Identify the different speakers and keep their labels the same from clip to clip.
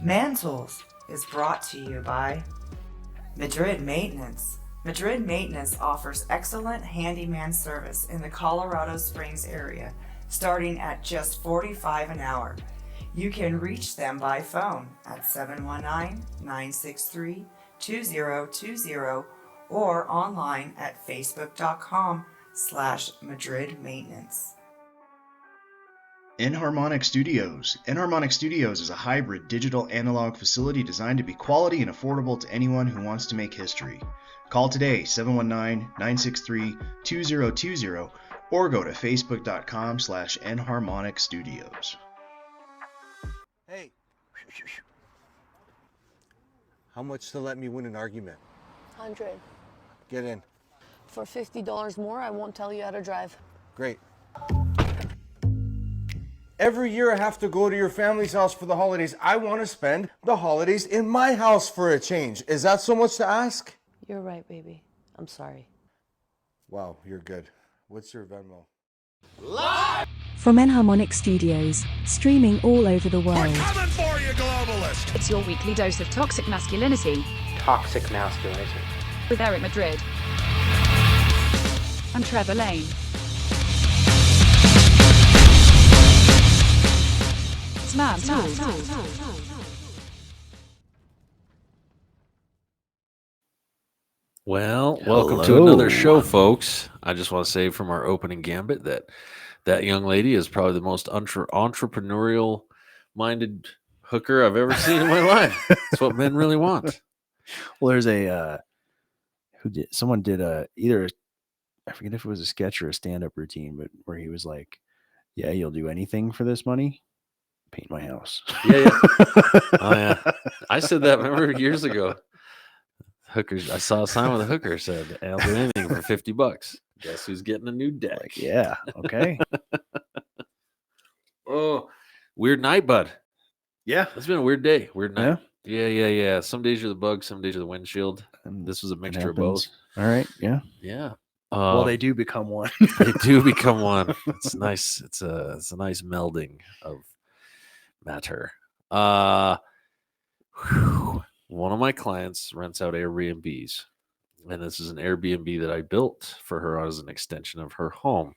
Speaker 1: MANTOOLS is brought to you by Madrid Maintenance. Madrid Maintenance offers excellent handyman service in the Colorado Springs area, starting at just $45 an hour. You can reach them by phone at 719-963-2020 or online at facebook.com/Madrid Maintenance.
Speaker 2: Enharmonic Studios. Enharmonic Studios is a hybrid digital analog facility designed to be quality and affordable to anyone who wants to make history. Call today 719-963-2020 or go to facebook.com/Enharmonic Studios.
Speaker 3: Hey, how much to let me win an argument?
Speaker 4: 100.
Speaker 3: Get in.
Speaker 4: For $50 more, I won't tell you how to drive.
Speaker 3: Great. Every year I have to go to your family's house for the holidays. I want to spend the holidays in my house for a change. Is that so much to ask?
Speaker 4: You're right, baby. I'm sorry.
Speaker 3: Wow, you're good. What's your Venmo?
Speaker 5: Live from Enharmonic Studios, streaming all over the world.
Speaker 6: We're coming for you, globalist!
Speaker 7: It's your weekly dose of toxic masculinity.
Speaker 8: Toxic masculinity.
Speaker 7: With Eric Madrid and Trevor Lane. MANTOOLS.
Speaker 9: Well, welcome to another show, folks. I just want to say from our opening gambit that young lady is probably the most entrepreneurial-minded hooker I've ever seen in my life. That's what men really want.
Speaker 10: Well, there's a someone did either I forget if it was a sketch or a stand-up routine, but where he was like, "Yeah, you'll do anything for this money. Paint my house."
Speaker 9: Yeah. Oh yeah, I said that. Remember years ago. Hookers. I saw a sign with a hooker said, "I'll do anything for $50. Guess who's getting a new deck?"
Speaker 10: Like, yeah. Okay.
Speaker 9: Oh, weird night, bud.
Speaker 10: Yeah,
Speaker 9: it's been a weird day. Weird night. Yeah. Some days you're the bug, some days you're the windshield. And this was a mixture of both.
Speaker 10: All right. Yeah.
Speaker 9: Yeah.
Speaker 10: Well, they do become one.
Speaker 9: They do become one. It's nice. It's a nice melding of matter. One of my clients rents out Airbnbs, and this is an Airbnb that I built for her as an extension of her home.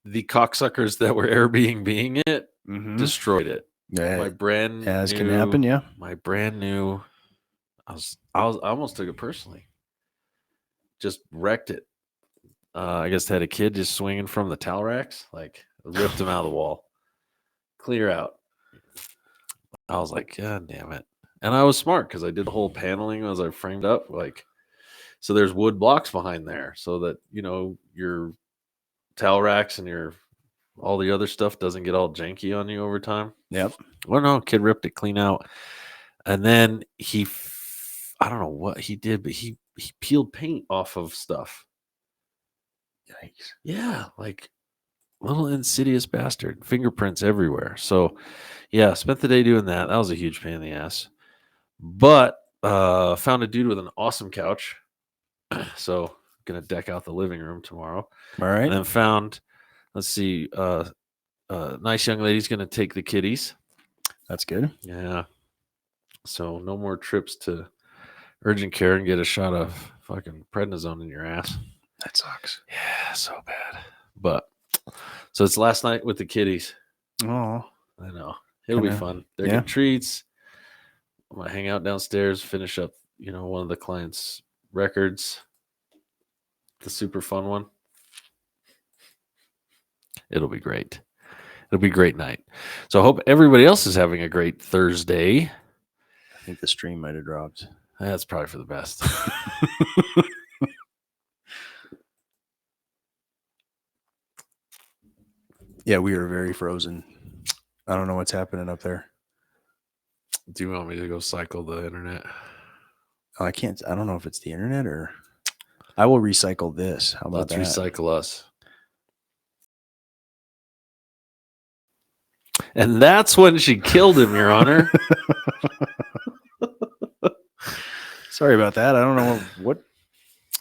Speaker 9: The cocksuckers that were Airbnb-ing it destroyed it.
Speaker 10: Yeah,
Speaker 9: my brand
Speaker 10: as
Speaker 9: new,
Speaker 10: can happen. Yeah,
Speaker 9: my brand new. I almost took it personally. Just wrecked it. I guess they had a kid just swinging from the towel racks, like ripped him out of the wall. Clear out. I was like, God damn it. And I was smart because I did the whole paneling as I framed up. Like, so there's wood blocks behind there so that, your towel racks and all the other stuff doesn't get all janky on you over time.
Speaker 10: Yep.
Speaker 9: Well, no, kid ripped it clean out. And then I don't know what he did, but he peeled paint off of stuff.
Speaker 10: Yikes.
Speaker 9: Yeah. Like, little insidious bastard. Fingerprints everywhere. So, yeah, spent the day doing that. That was a huge pain in the ass. But found a dude with an awesome couch. So, going to deck out the living room tomorrow.
Speaker 10: All right.
Speaker 9: And then found, let's see, nice young lady's going to take the kiddies.
Speaker 10: That's good.
Speaker 9: Yeah. So, no more trips to urgent care and get a shot of fucking prednisone in your ass.
Speaker 10: That sucks.
Speaker 9: Yeah, so bad. But so it's last night with the kiddies.
Speaker 10: Oh,
Speaker 9: I know. It'll be fun. They're getting treats. I'm gonna hang out downstairs, finish up, one of the clients' records. The super fun one. It'll be great. It'll be a great night. So I hope everybody else is having a great Thursday.
Speaker 10: I think the stream might have dropped.
Speaker 9: That's probably for the best.
Speaker 10: Yeah, we are very frozen. I don't know what's happening up there.
Speaker 9: Do you want me to go cycle the internet?
Speaker 10: Oh, I can't. I don't know if it's the internet or I will recycle this. How about
Speaker 9: Let's
Speaker 10: that?
Speaker 9: Recycle us. And that's when she killed him, Your Honor.
Speaker 10: Sorry about that. I don't know what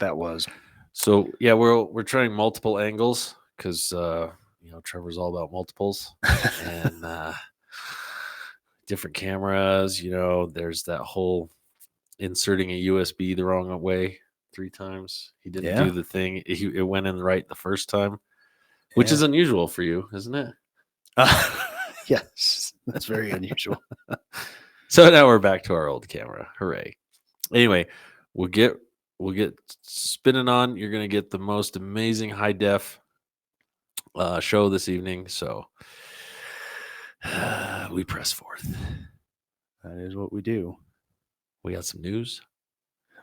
Speaker 10: that was.
Speaker 9: So yeah, we're trying multiple angles because Trevor's all about multiples and different cameras. There's that whole inserting a USB the wrong way 3 times. He didn't do the thing. It went in right the first time, which is unusual for you, isn't it?
Speaker 10: Yes, that's very unusual.
Speaker 9: So now we're back to our old camera. Hooray! Anyway, we'll get spinning on. You're gonna get the most amazing high def show this evening. So we press forth.
Speaker 10: That is what we do.
Speaker 9: We got some news.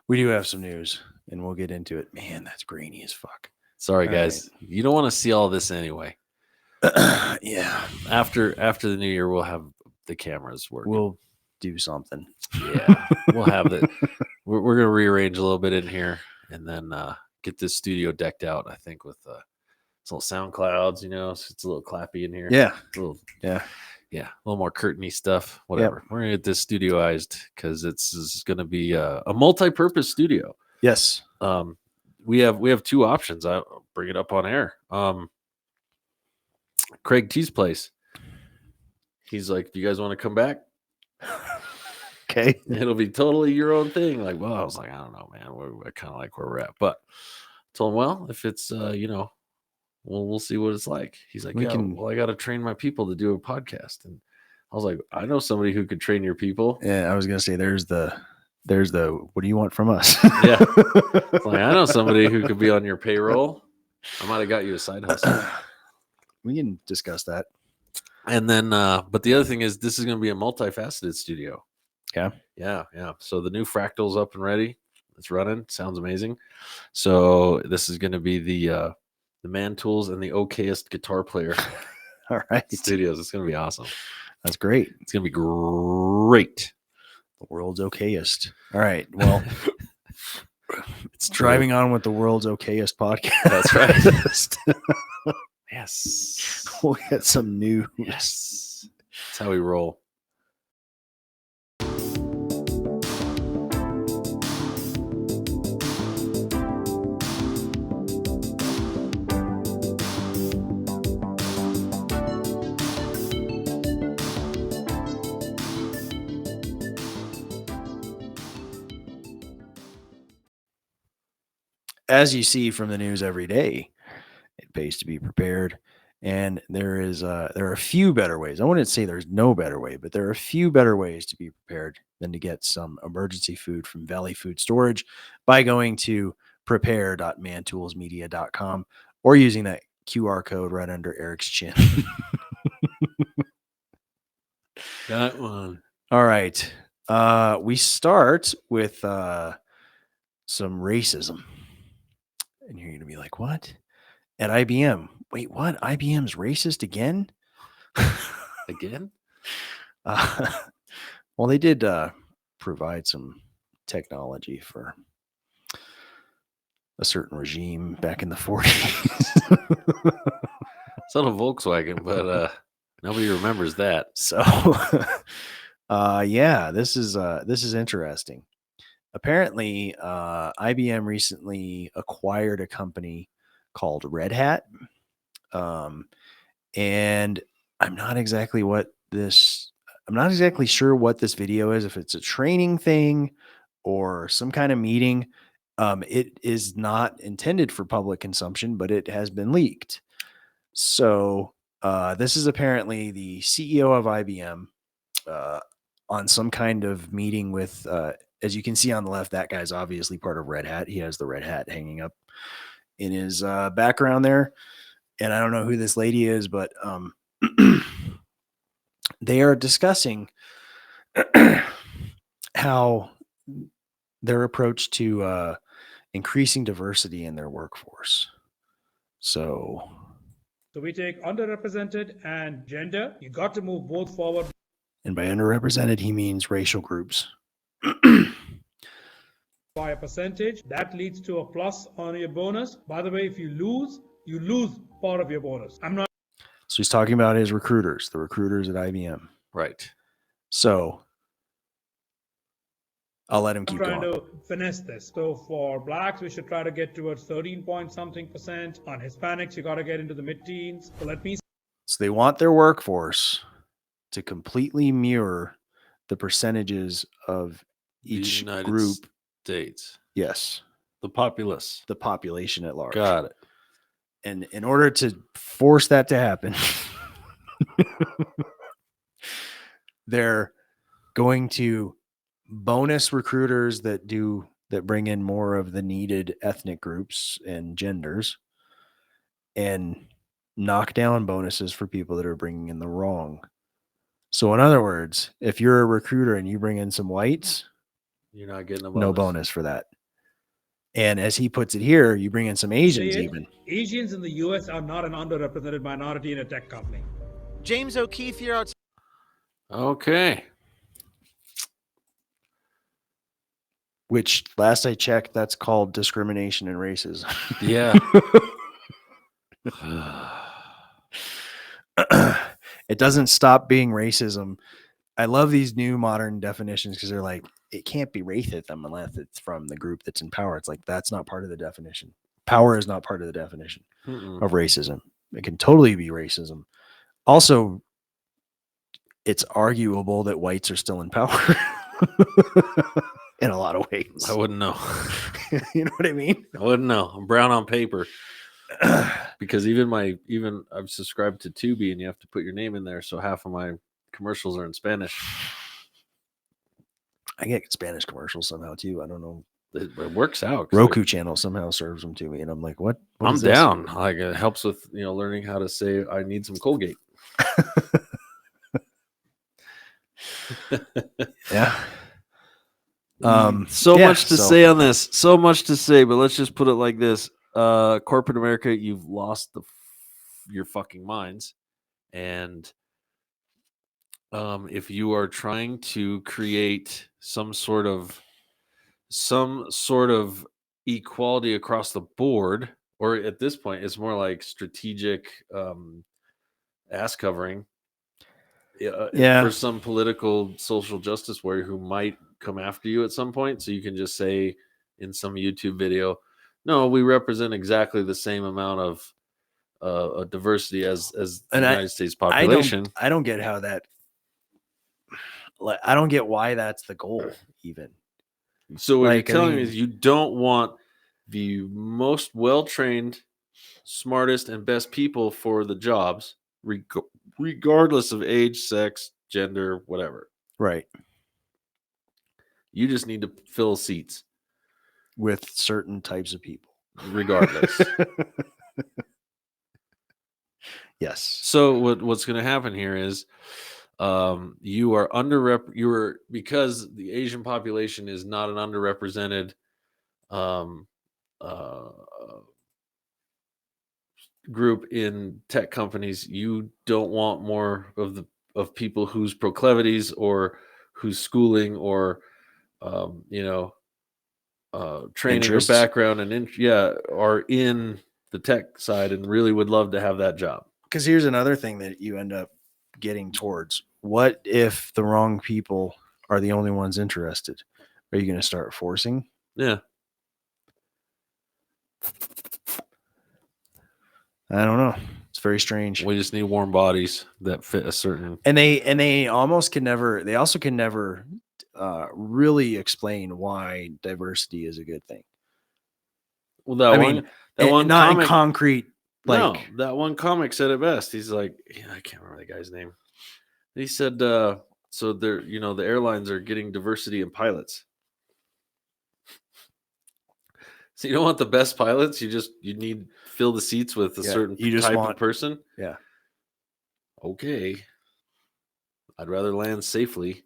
Speaker 10: We do have some news, and we'll get into it. Man, that's grainy as fuck.
Speaker 9: Sorry, guys. Right. You don't want to see all this anyway.
Speaker 10: Yeah.
Speaker 9: After the new year, we'll have the cameras working.
Speaker 10: We'll do something.
Speaker 9: Yeah. We'll have it. We're gonna rearrange a little bit in here, and then get this studio decked out. I think with some little sound clouds. So it's a little clappy in here.
Speaker 10: Yeah.
Speaker 9: A little more curtainy stuff. Whatever. Yep. We're gonna get this studioized because it's gonna be a multi-purpose studio.
Speaker 10: Yes.
Speaker 9: We have 2 options. I'll bring it up on air. Craig T's place. He's like, "Do you guys want to come back?"
Speaker 10: Okay.
Speaker 9: It'll be totally your own thing. Like, well, I was like, I don't know, man. We're kind of like where we're at. But I told him, well, if it's we'll see what it's like. He's like, I got to train my people to do a podcast. And I was like, I know somebody who could train your people.
Speaker 10: Yeah, I was gonna say there's the what do you want from us?
Speaker 9: Yeah. It's like, I know somebody who could be on your payroll. I might have got you a side hustle.
Speaker 10: We can discuss that.
Speaker 9: And then but the other thing is this is gonna be a multifaceted studio.
Speaker 10: Yeah.
Speaker 9: Yeah. So the new Fractal's up and ready. It's running. Sounds amazing. So this is gonna be the Man Tools and the okayest guitar player.
Speaker 10: All right.
Speaker 9: Studios. It's gonna be awesome.
Speaker 10: That's great.
Speaker 9: It's gonna be great.
Speaker 10: The world's okayest. All right. Well, it's driving on with the world's okayest podcast.
Speaker 9: That's right. Yes.
Speaker 10: We'll get some news.
Speaker 9: Yes. That's how we roll.
Speaker 10: As you see from the news every day, it pays to be prepared. And there are a few better ways. I wouldn't say there's no better way, but there are a few better ways to be prepared than to get some emergency food from Valley Food Storage by going to prepare.mantoolsmedia.com or using that QR code right under Eric's chin.
Speaker 9: Got one.
Speaker 10: All right. We start with some racism. And you're going to be like, what? At IBM. Wait, what? IBM's racist again?
Speaker 9: Again?
Speaker 10: Well, they did provide some technology for a certain regime back in the 40s.
Speaker 9: It's not a Volkswagen, but nobody remembers that.
Speaker 10: So, yeah, this is interesting. Apparently, IBM recently acquired a company called Red Hat. And I'm not exactly sure what this video is, if it's a training thing or some kind of meeting. It is not intended for public consumption, but it has been leaked. So this is apparently the CEO of IBM on some kind of meeting with, as you can see on the left, that guy's obviously part of Red Hat. He has the red hat hanging up in his background there. And I don't know who this lady is, but they are discussing how their approach to increasing diversity in their workforce. So
Speaker 11: we take underrepresented and gender. You got to move both forward.
Speaker 10: And by underrepresented, he means racial groups.
Speaker 11: By a percentage, that leads to a plus on your bonus. By the way, if you lose part of your bonus.
Speaker 10: So he's talking about his recruiters, the recruiters at IBM.
Speaker 9: Right.
Speaker 10: So I'll let him
Speaker 11: I'm
Speaker 10: keep
Speaker 11: trying
Speaker 10: going.
Speaker 11: to finesse this. So for blacks, we should try to get towards 13 point something %. On Hispanics, you got to get into the mid-teens. So let me.
Speaker 10: So they want their workforce to completely mirror the percentages of each
Speaker 9: United
Speaker 10: group.
Speaker 9: States.
Speaker 10: Yes.
Speaker 9: The populace.
Speaker 10: The population at large.
Speaker 9: Got it.
Speaker 10: And in order to force that to happen, they're going to bonus recruiters that bring in more of the needed ethnic groups and genders, and knock down bonuses for people that are bringing in the wrong. So in other words, if you're a recruiter and you bring in some whites,
Speaker 9: you're not getting
Speaker 10: no bonus for that. And as he puts it here, you bring in some Asians even.
Speaker 11: Asians in the US are not an underrepresented minority in a tech company.
Speaker 12: James O'Keefe here outside.
Speaker 9: Okay.
Speaker 10: Which, last I checked, that's called discrimination and racism.
Speaker 9: Yeah.
Speaker 10: It doesn't stop being racism. I love these new modern definitions because they're like, it can't be racism unless it's from the group that's in power. It's like, that's not part of the definition. Power is not part of the definition of racism. It can totally be racism. Also, it's arguable that whites are still in power in a lot of ways.
Speaker 9: I wouldn't know.
Speaker 10: You know what I mean?
Speaker 9: I wouldn't know. I'm brown on paper. Because even I've subscribed to Tubi, and you have to put your name in there, so half of my commercials are in Spanish.
Speaker 10: I get Spanish commercials somehow too. I don't know.
Speaker 9: It works out.
Speaker 10: Roku channel somehow serves them to me, and I'm like, what
Speaker 9: I'm down. Like, it helps with learning how to say I need some Colgate.
Speaker 10: Yeah.
Speaker 9: Much to say on this. So much to say, but let's just put it like this. Corporate America, you've lost your fucking minds. And if you are trying to create some sort of equality across the board, or at this point, it's more like strategic ass covering. For some political social justice warrior who might come after you at some point, so you can just say in some YouTube video, no, we represent exactly the same amount of diversity as the United States population.
Speaker 10: I don't get how that. I don't get why that's the goal, even.
Speaker 9: So what you're telling me is you don't want the most well-trained, smartest, and best people for the jobs, regardless of age, sex, gender, whatever.
Speaker 10: Right.
Speaker 9: You just need to fill seats
Speaker 10: with certain types of people, regardless. Yes.
Speaker 9: So what's going to happen here is you are because the Asian population is not an underrepresented group in tech companies. You don't want more of people whose proclivities or whose schooling or training
Speaker 10: interests,
Speaker 9: or background and are in the tech side and really would love to have that job.
Speaker 10: Because here's another thing that you end up getting towards. What if the wrong people are the only ones interested? Are you going to start forcing?
Speaker 9: Yeah.
Speaker 10: I don't know. It's very strange.
Speaker 9: We just need warm bodies that fit a certain.
Speaker 10: And they almost can never. They also can never really explain why diversity is a good thing.
Speaker 9: Well, that one
Speaker 10: not
Speaker 9: comic,
Speaker 10: in concrete. Like,
Speaker 9: no, that one comic said it best. He's like, I can't remember the guy's name. He said, so they're, the airlines are getting diversity in pilots. So you don't want the best pilots. You need fill the seats with a certain type of person.
Speaker 10: Yeah.
Speaker 9: Okay. I'd rather land safely.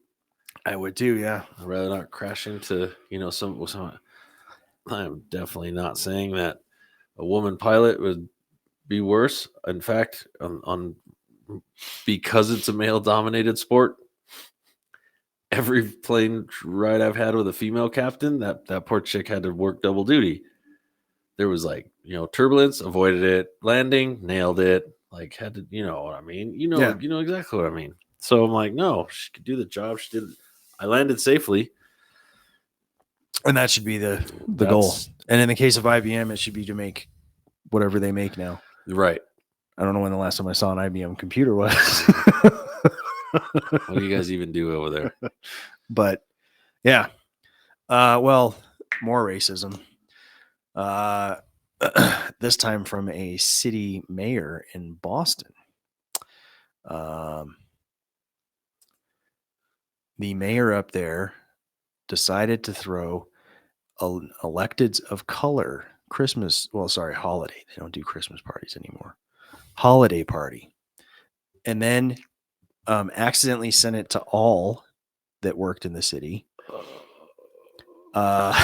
Speaker 10: I would too. Yeah.
Speaker 9: I'd rather not crash into, some. I'm definitely not saying that a woman pilot would be worse. In fact, because it's a male-dominated sport, every plane ride I've had with a female captain, that poor chick had to work double duty. There was turbulence, avoided it, landing, nailed it. Like had to, you know what I mean? You know exactly what I mean. So I'm like, no, she could do the job. She did. I landed safely.
Speaker 10: And that should be the goal.
Speaker 9: That's-
Speaker 10: And in the case of IBM, it should be to make whatever they make now.
Speaker 9: Right.
Speaker 10: I don't know when the last time I saw an IBM computer was.
Speaker 9: What do you guys even do over there?
Speaker 10: But yeah. Well, more racism. This time from a city mayor in Boston. The mayor up there decided to throw electeds of color holiday. They don't do Christmas parties anymore. Holiday party. And then accidentally sent it to all that worked in the city.
Speaker 9: By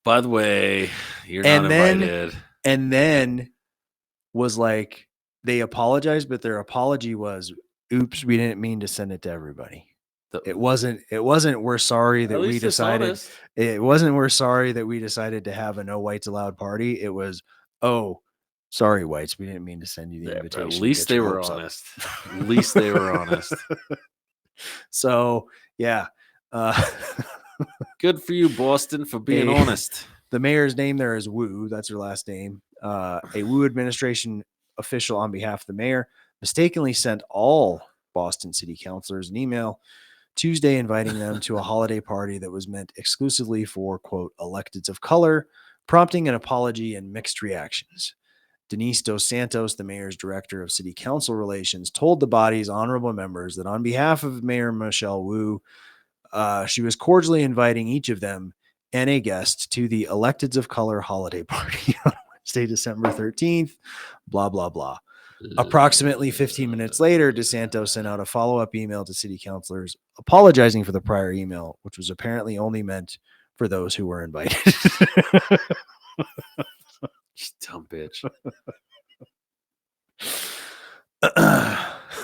Speaker 9: the way, you're not invited.
Speaker 10: And then was like, they apologized, but their apology was, oops, we didn't mean to send it to everybody. It wasn't we're sorry that we decided. It wasn't we're sorry that we decided to have a no whites allowed party. It was, oh, sorry, whites, we didn't mean to send you the invitation.
Speaker 9: At least they were honest. At least they were honest.
Speaker 10: So yeah.
Speaker 9: Good for you, Boston, for being honest.
Speaker 10: The mayor's name there is Wu. That's her last name. A Wu administration official on behalf of the mayor mistakenly sent all Boston city councilors an email Tuesday inviting them to a holiday party that was meant exclusively for, quote, electeds of color, prompting an apology and mixed reactions. Denise Dos Santos, the mayor's director of city council relations, told the body's honorable members that on behalf of Mayor Michelle Wu, she was cordially inviting each of them and a guest to the Electeds of Color holiday party on Wednesday, December 13th, blah, blah, blah. Approximately 15 minutes later, DeSantos sent out a follow-up email to city councilors apologizing for the prior email, which was apparently only meant for those who were invited.
Speaker 9: Dumb bitch.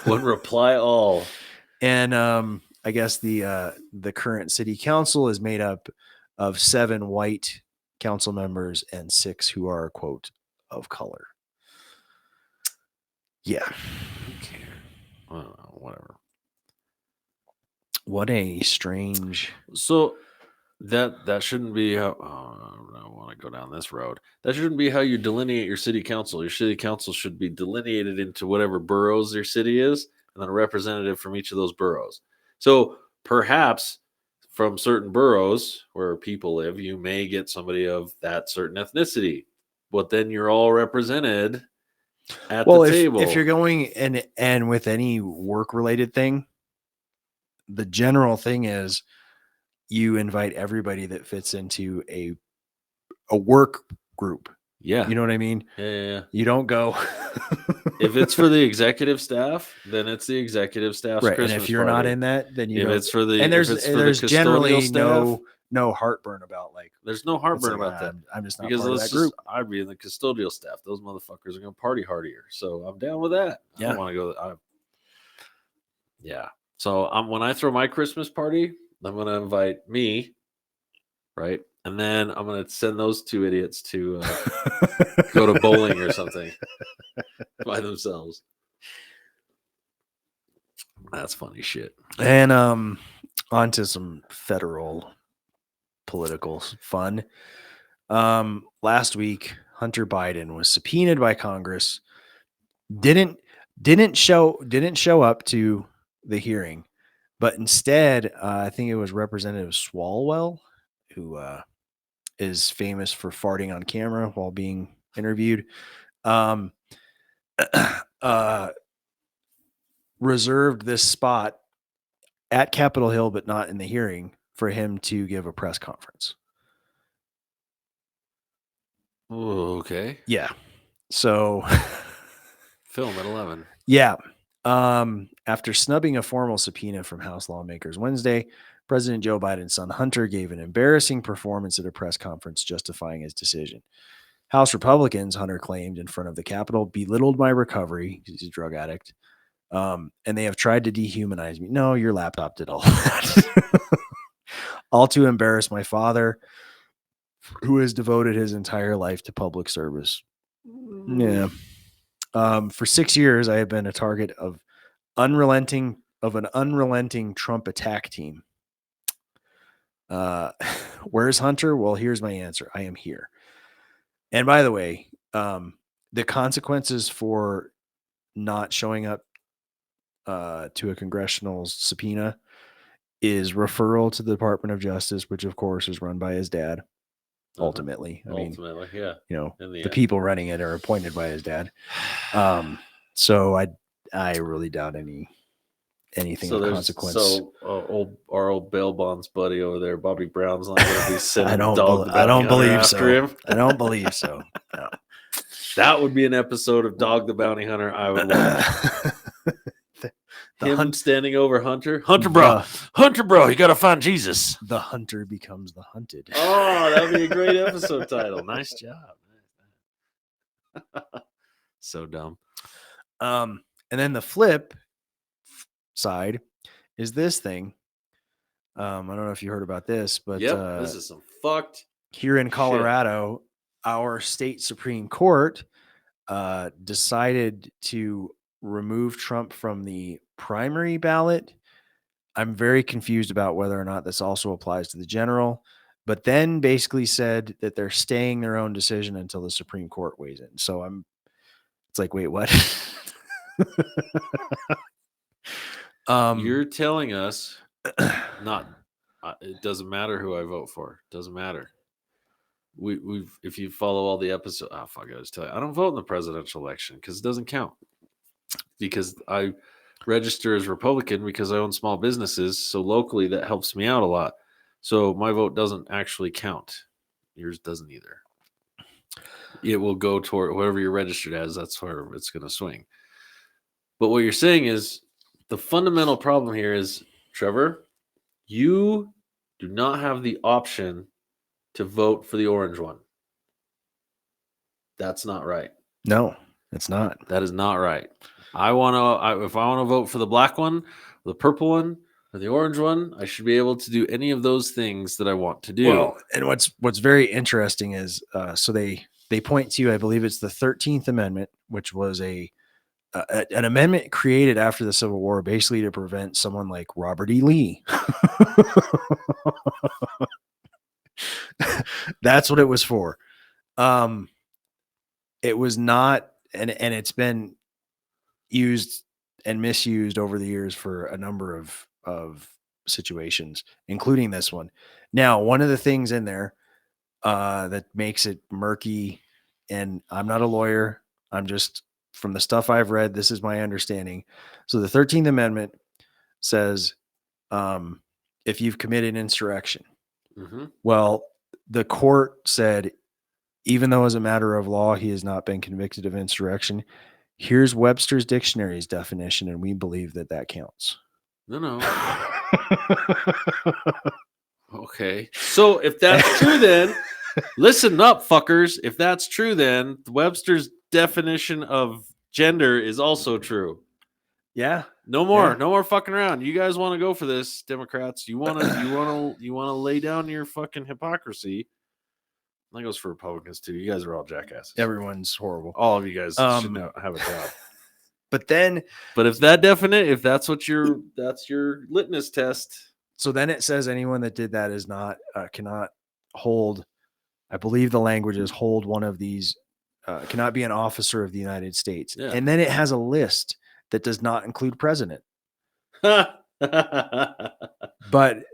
Speaker 9: One reply all.
Speaker 10: And I guess the current city council is made up of 7 white council members and 6 who are, quote, of color. Yeah.
Speaker 9: Okay. Whatever.
Speaker 10: What a strange.
Speaker 9: So that shouldn't be how. I don't want to go down this road. That shouldn't be how you delineate your city council. Your city council should be delineated into whatever boroughs your city is, and then a representative from each of those boroughs. So perhaps from certain boroughs where people live, you may get somebody of that certain ethnicity, but then you're all represented at the table.
Speaker 10: If you're going and with any work related thing, the general thing is you invite everybody that fits into a work group.
Speaker 9: Yeah.
Speaker 10: You know what I mean?
Speaker 9: Yeah.
Speaker 10: You don't go.
Speaker 9: If it's for the executive staff, then it's the executive staff's
Speaker 10: right.
Speaker 9: Christmas
Speaker 10: And if you're
Speaker 9: party.
Speaker 10: not in that, then you
Speaker 9: if
Speaker 10: don't.
Speaker 9: it's for the
Speaker 10: and there's
Speaker 9: the
Speaker 10: generally
Speaker 9: staff,
Speaker 10: no heartburn about like.
Speaker 9: There's no heartburn about that.
Speaker 10: I'm just not
Speaker 9: because
Speaker 10: part of that group.
Speaker 9: I'd be in the custodial staff. Those motherfuckers are going to party hardier. So I'm down with that.
Speaker 10: Yeah.
Speaker 9: I don't want to go. Yeah. So when I throw my Christmas party, I'm going to invite me, right? And then I'm going to send those 2 idiots to go to bowling or something by themselves. That's funny shit.
Speaker 10: And on to some federal political fun. Last week, Hunter Biden was subpoenaed by Congress. Didn't show up to the hearing, but instead, I think it was Representative Swalwell, who is famous for farting on camera while being interviewed. Reserved this spot at Capitol Hill, but not in the hearing, for him to give a press conference.
Speaker 9: Okay.
Speaker 10: Yeah. So
Speaker 9: film at 11.
Speaker 10: Yeah. After snubbing a formal subpoena from House lawmakers Wednesday, President Joe Biden's son Hunter gave an embarrassing performance at a press conference justifying his decision. House Republicans, Hunter claimed in front of the Capitol, belittled my recovery because he's a drug addict. And they have tried to dehumanize me. No, your laptop did all that. All to embarrass my father, who has devoted his entire life to public service. Yeah. For 6 years, I have been a target of an unrelenting Trump attack team. Where's Hunter? Well, here's my answer. I am here. And by the way, the consequences for not showing up to a congressional subpoena is referral to the Department of Justice, which of course is run by his dad. Ultimately, I mean,
Speaker 9: yeah,
Speaker 10: you know,
Speaker 9: in
Speaker 10: the
Speaker 9: end.
Speaker 10: people running it are appointed by his dad. So I really doubt anything of consequence.
Speaker 9: So our old bail bonds buddy over there, Bobby Brown's not going to be sending
Speaker 10: I don't
Speaker 9: Dog
Speaker 10: believe
Speaker 9: after
Speaker 10: so.
Speaker 9: him.
Speaker 10: I don't believe so. No.
Speaker 9: That would be an episode of Dog the Bounty Hunter I would watch. Him standing over Hunter. Hunter, bro, you got to find Jesus.
Speaker 10: The hunter becomes the hunted.
Speaker 9: Oh, that'd be a great episode title. Nice job. So dumb.
Speaker 10: And then the flip side is this thing. I don't know if you heard about this, but
Speaker 9: this is some fucked
Speaker 10: here in Colorado, our state Supreme Court decided to remove Trump from the primary ballot. I'm very confused about whether or not this also applies to the general, but then basically said that they're staying their own decision until the Supreme Court weighs in. So it's like, wait, what?
Speaker 9: You're telling us it doesn't matter who I vote for. It doesn't matter. If you follow all the episodes, fuck, I just tell you, I don't vote in the presidential election because it doesn't count. Because I register as Republican because I own small businesses. So locally that helps me out a lot. So my vote doesn't actually count. Yours doesn't either. It will go toward whoever you're registered as. That's where it's going to swing. But what you're saying is the fundamental problem here is, Trevor, you do not have the option to vote for the orange one. That's not right.
Speaker 10: No, it's not.
Speaker 9: That is not right. If I want to vote for the black one, the purple one, or the orange one, I should be able to do any of those things that I want to do.
Speaker 10: Well, and what's very interesting is so they point to, I believe it's the 13th Amendment, which was an amendment created after the Civil War, basically to prevent someone like Robert E. Lee. That's what it was for. It was not, and it's been used and misused over the years for a number of situations, including this one. Now, one of the things in there that makes it murky, and I'm not a lawyer, I'm just, from the stuff I've read, this is my understanding. So the 13th Amendment says if you've committed insurrection.
Speaker 9: Mm-hmm.
Speaker 10: Well, the court said, even though as a matter of law he has not been convicted of insurrection, here's Webster's dictionary's definition, and we believe that counts.
Speaker 9: No. Okay. So if that's true, then listen up, fuckers. If that's true, then Webster's definition of gender is also true.
Speaker 10: Yeah.
Speaker 9: No more fucking around. You guys want to go for this, Democrats? You want to lay down your fucking hypocrisy. That goes for Republicans too. You guys are all jackasses.
Speaker 10: Everyone's horrible.
Speaker 9: All of you guys should not have a job.
Speaker 10: But
Speaker 9: if that's your litmus test.
Speaker 10: So then it says anyone that did that is not cannot hold. I believe the language is hold one of these. Cannot be an officer of the United States.
Speaker 9: Yeah.
Speaker 10: And then it has a list that does not include president. But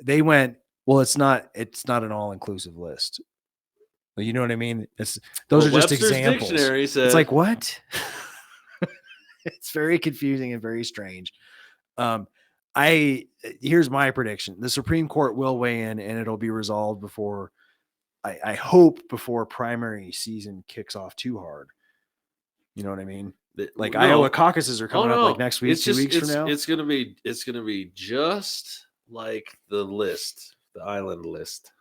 Speaker 10: they went, well, it's not an all-inclusive list. You know what I mean? Those are just
Speaker 9: Webster's
Speaker 10: examples.
Speaker 9: Dictionary says,
Speaker 10: it's like, what? It's very confusing and very strange. Here's my prediction. The Supreme Court will weigh in, and it'll be resolved before, I hope, before primary season kicks off too hard. You know what I mean? Like Iowa caucuses are coming up like next week, 2 weeks from now.
Speaker 9: It's gonna be just like the island list.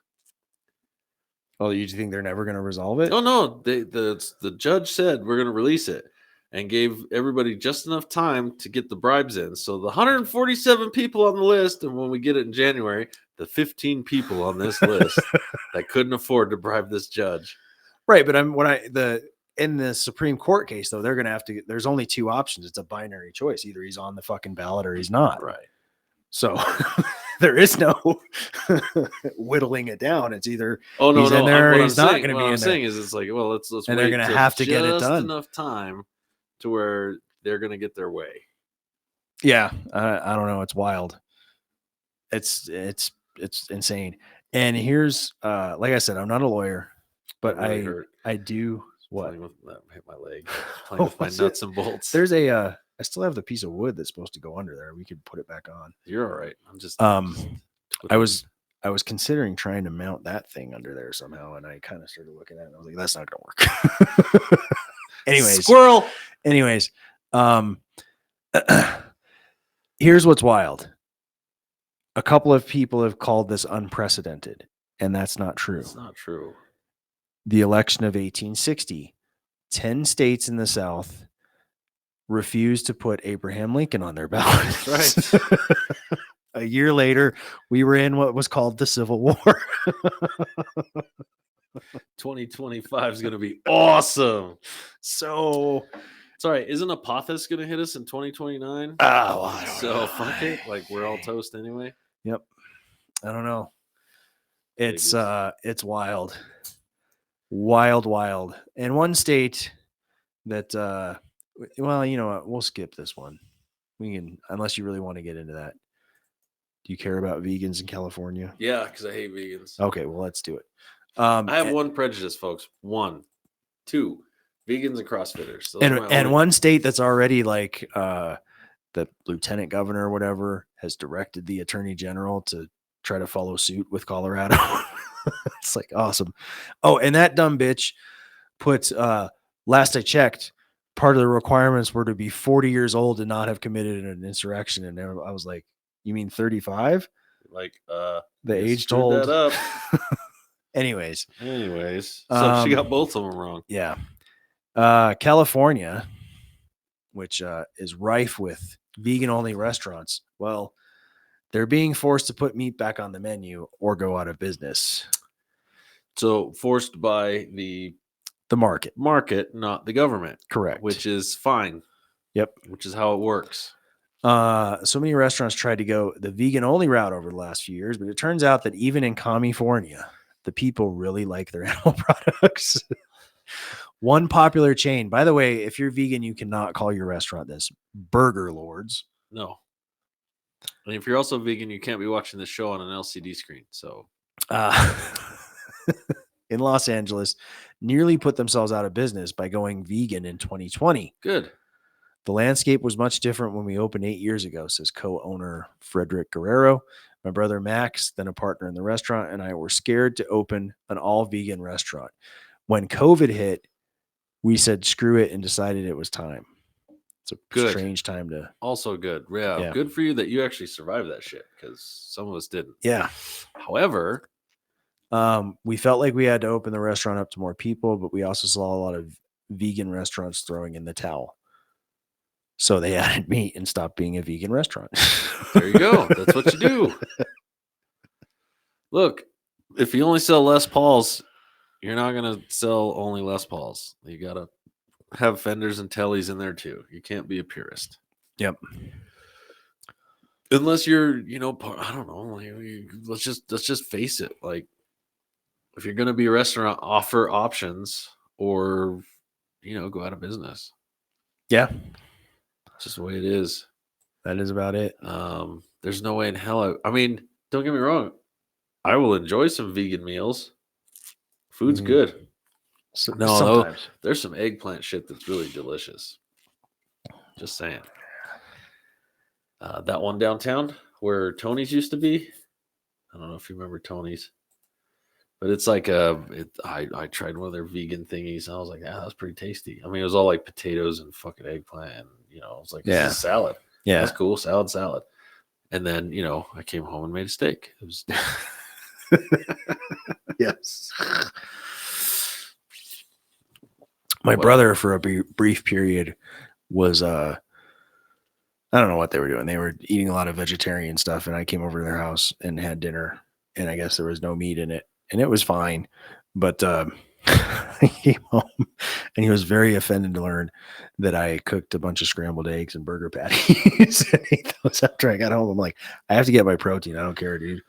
Speaker 10: Oh, you think they're never going to resolve it?
Speaker 9: Oh no, the judge said we're going to release it, and gave everybody just enough time to get the bribes in. So the 147 people on the list, and when we get it in January, the 15 people on this list that couldn't afford to bribe this judge.
Speaker 10: Right, but in the Supreme Court case, though, they're going to have to. There's only two options. It's a binary choice. Either he's on the fucking ballot or he's not.
Speaker 9: Right.
Speaker 10: So there is no whittling it down. It's either
Speaker 9: Oh no,
Speaker 10: he's
Speaker 9: no.
Speaker 10: in there or
Speaker 9: What
Speaker 10: he's
Speaker 9: I'm
Speaker 10: not
Speaker 9: saying,
Speaker 10: going to
Speaker 9: what
Speaker 10: be
Speaker 9: I'm
Speaker 10: in
Speaker 9: saying
Speaker 10: there.
Speaker 9: is, it's like, well, let's
Speaker 10: And
Speaker 9: wait
Speaker 10: they're going to
Speaker 9: till
Speaker 10: have to get it
Speaker 9: just
Speaker 10: done.
Speaker 9: enough time to where they're going to get their way.
Speaker 10: Yeah, I don't know. It's wild. It's insane. And here's like I said, I'm not a lawyer, but
Speaker 9: That really hurt.
Speaker 10: I do what?
Speaker 9: Playing with that hit my leg. Playing with my
Speaker 10: What's
Speaker 9: nuts
Speaker 10: it?
Speaker 9: and bolts.
Speaker 10: There's a I still have the piece of wood that's supposed to go under there. We could put it back on.
Speaker 9: You're all right. I'm just
Speaker 10: I was considering trying to mount that thing under there somehow, and I kind of started looking at it and I was like, that's not gonna work. Anyways.
Speaker 9: Squirrel.
Speaker 10: Anyways, here's what's wild. A couple of people have called this unprecedented, and that's not true.
Speaker 9: It's not true.
Speaker 10: The election of 1860, 10 states in the South refused to put Abraham Lincoln on their ballot.
Speaker 9: That's right.
Speaker 10: A year later, we were in what was called the Civil War.
Speaker 9: 2025 is going to be awesome.
Speaker 10: So
Speaker 9: it's all right. Isn't Apophis going to hit us in 2029?
Speaker 10: Oh,
Speaker 9: so fuck it. Like we're all toast anyway.
Speaker 10: Yep. I don't know. It's wild. Wild. And one state that well, you know what? We'll skip this one. We can, unless you really want to get into that. Do you care about vegans in California?
Speaker 9: Yeah, because I hate vegans.
Speaker 10: Okay, well, let's do it.
Speaker 9: I have one prejudice, folks. 1, 2, vegans and CrossFitters. Those
Speaker 10: And one state that's already like the lieutenant governor or whatever has directed the attorney general to try to follow suit with Colorado. It's like awesome. Oh, and that dumb bitch put last I checked, part of the requirements were to be 40 years old and not have committed an insurrection. And I was like, you mean 35?
Speaker 9: Like
Speaker 10: the age told.
Speaker 9: That up.
Speaker 10: Anyways,
Speaker 9: so she got both of them wrong.
Speaker 10: Yeah. California, which is rife with vegan only restaurants. Well, they're being forced to put meat back on the menu or go out of business.
Speaker 9: So forced by the
Speaker 10: market,
Speaker 9: not the government.
Speaker 10: Correct.
Speaker 9: Which is fine.
Speaker 10: Yep.
Speaker 9: Which is how it works.
Speaker 10: So many restaurants tried to go the vegan only route over the last few years, but it turns out that even in California, the people really like their animal products. One popular chain, by the way, if you're vegan, you cannot call your restaurant this. Burger Lords.
Speaker 9: No. And if you're also vegan, you can't be watching this show on an LCD screen. So,
Speaker 10: in Los Angeles, nearly put themselves out of business by going vegan in 2020.
Speaker 9: Good.
Speaker 10: The landscape was much different when we opened 8 years ago, says co-owner Frederick Guerrero. My brother Max, then a partner in the restaurant, and I were scared to open an all-vegan restaurant. When COVID hit, we said screw it and decided it was time. It's a strange time to...
Speaker 9: Also good. Yeah. Good for you that you actually survived that shit, because some of us didn't.
Speaker 10: Yeah.
Speaker 9: However...
Speaker 10: we felt like we had to open the restaurant up to more people, but we also saw a lot of vegan restaurants throwing in the towel. So they added meat and stopped being a vegan restaurant.
Speaker 9: There you go. That's what you do. Look, if you only sell Les Pauls, you're not going to sell only Les Pauls. You got to have fenders and tellies in there too. You can't be a purist.
Speaker 10: Yep.
Speaker 9: Unless you're, I don't know. Like, let's just face it. Like, if you're going to be a restaurant, offer options or, go out of business.
Speaker 10: Yeah.
Speaker 9: It's just the way it is.
Speaker 10: That is about it.
Speaker 9: There's no way in hell. I mean, don't get me wrong. I will enjoy some vegan meals. Food's good.
Speaker 10: Sometimes.
Speaker 9: There's some eggplant shit that's really delicious. Just saying. That one downtown where Tony's used to be. I don't know if you remember Tony's. But it's like I tried one of their vegan thingies and I was like, that's pretty tasty. I mean, it was all like potatoes and fucking eggplant and it was like this is salad.
Speaker 10: Yeah.
Speaker 9: That's cool. Salad. And then, I came home and made a steak. It was
Speaker 10: yes. My brother for a brief period was I don't know what they were doing. They were eating a lot of vegetarian stuff and I came over to their house and had dinner and I guess there was no meat in it. And it was fine, but He came home and he was very offended to learn that I cooked a bunch of scrambled eggs and burger patties and ate those after I got home. I'm like, I have to get my protein. I don't care, dude.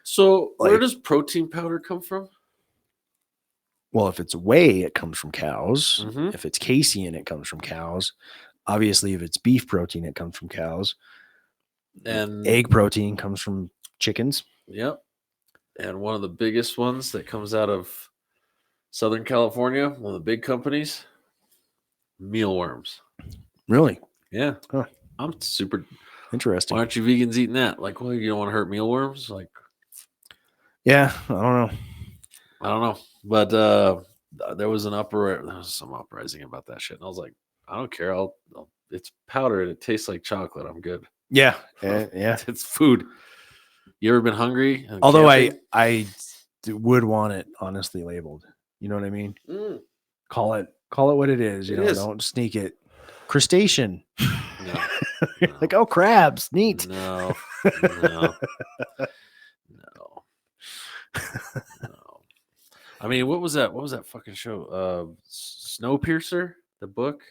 Speaker 9: So where
Speaker 10: Like-
Speaker 9: does protein powder come from?
Speaker 10: Well, if it's whey, it comes from cows.
Speaker 9: Mhm.
Speaker 10: If it's casein, it comes from cows. Obviously, if it's beef protein, it comes from cows.
Speaker 9: And
Speaker 10: Egg protein comes from chickens.
Speaker 9: Yep. And one of the biggest ones that comes out of Southern California, one of the big companies, mealworms.
Speaker 10: Really?
Speaker 9: Yeah.
Speaker 10: Huh.
Speaker 9: I'm super
Speaker 10: Interesting.
Speaker 9: Why aren't you vegans eating that? Like, well, you don't want to hurt mealworms? Like,
Speaker 10: Yeah, I don't know.
Speaker 9: I don't know. But there was some uprising about that shit. And I was like, I don't care. It's powder and it tastes like chocolate. I'm good.
Speaker 10: Yeah. Yeah.
Speaker 9: It's food. You ever been hungry? and
Speaker 10: Although
Speaker 9: camping?
Speaker 10: I would want it honestly labeled. You know what I mean?
Speaker 9: Mm.
Speaker 10: Call it what it is. You
Speaker 9: It
Speaker 10: know,
Speaker 9: is.
Speaker 10: don't sneak it. Crustacean.
Speaker 9: No.
Speaker 10: Like, oh, crabs, neat.
Speaker 9: No. No. No. No. I mean, what was that? What was that fucking show? Snowpiercer, the book.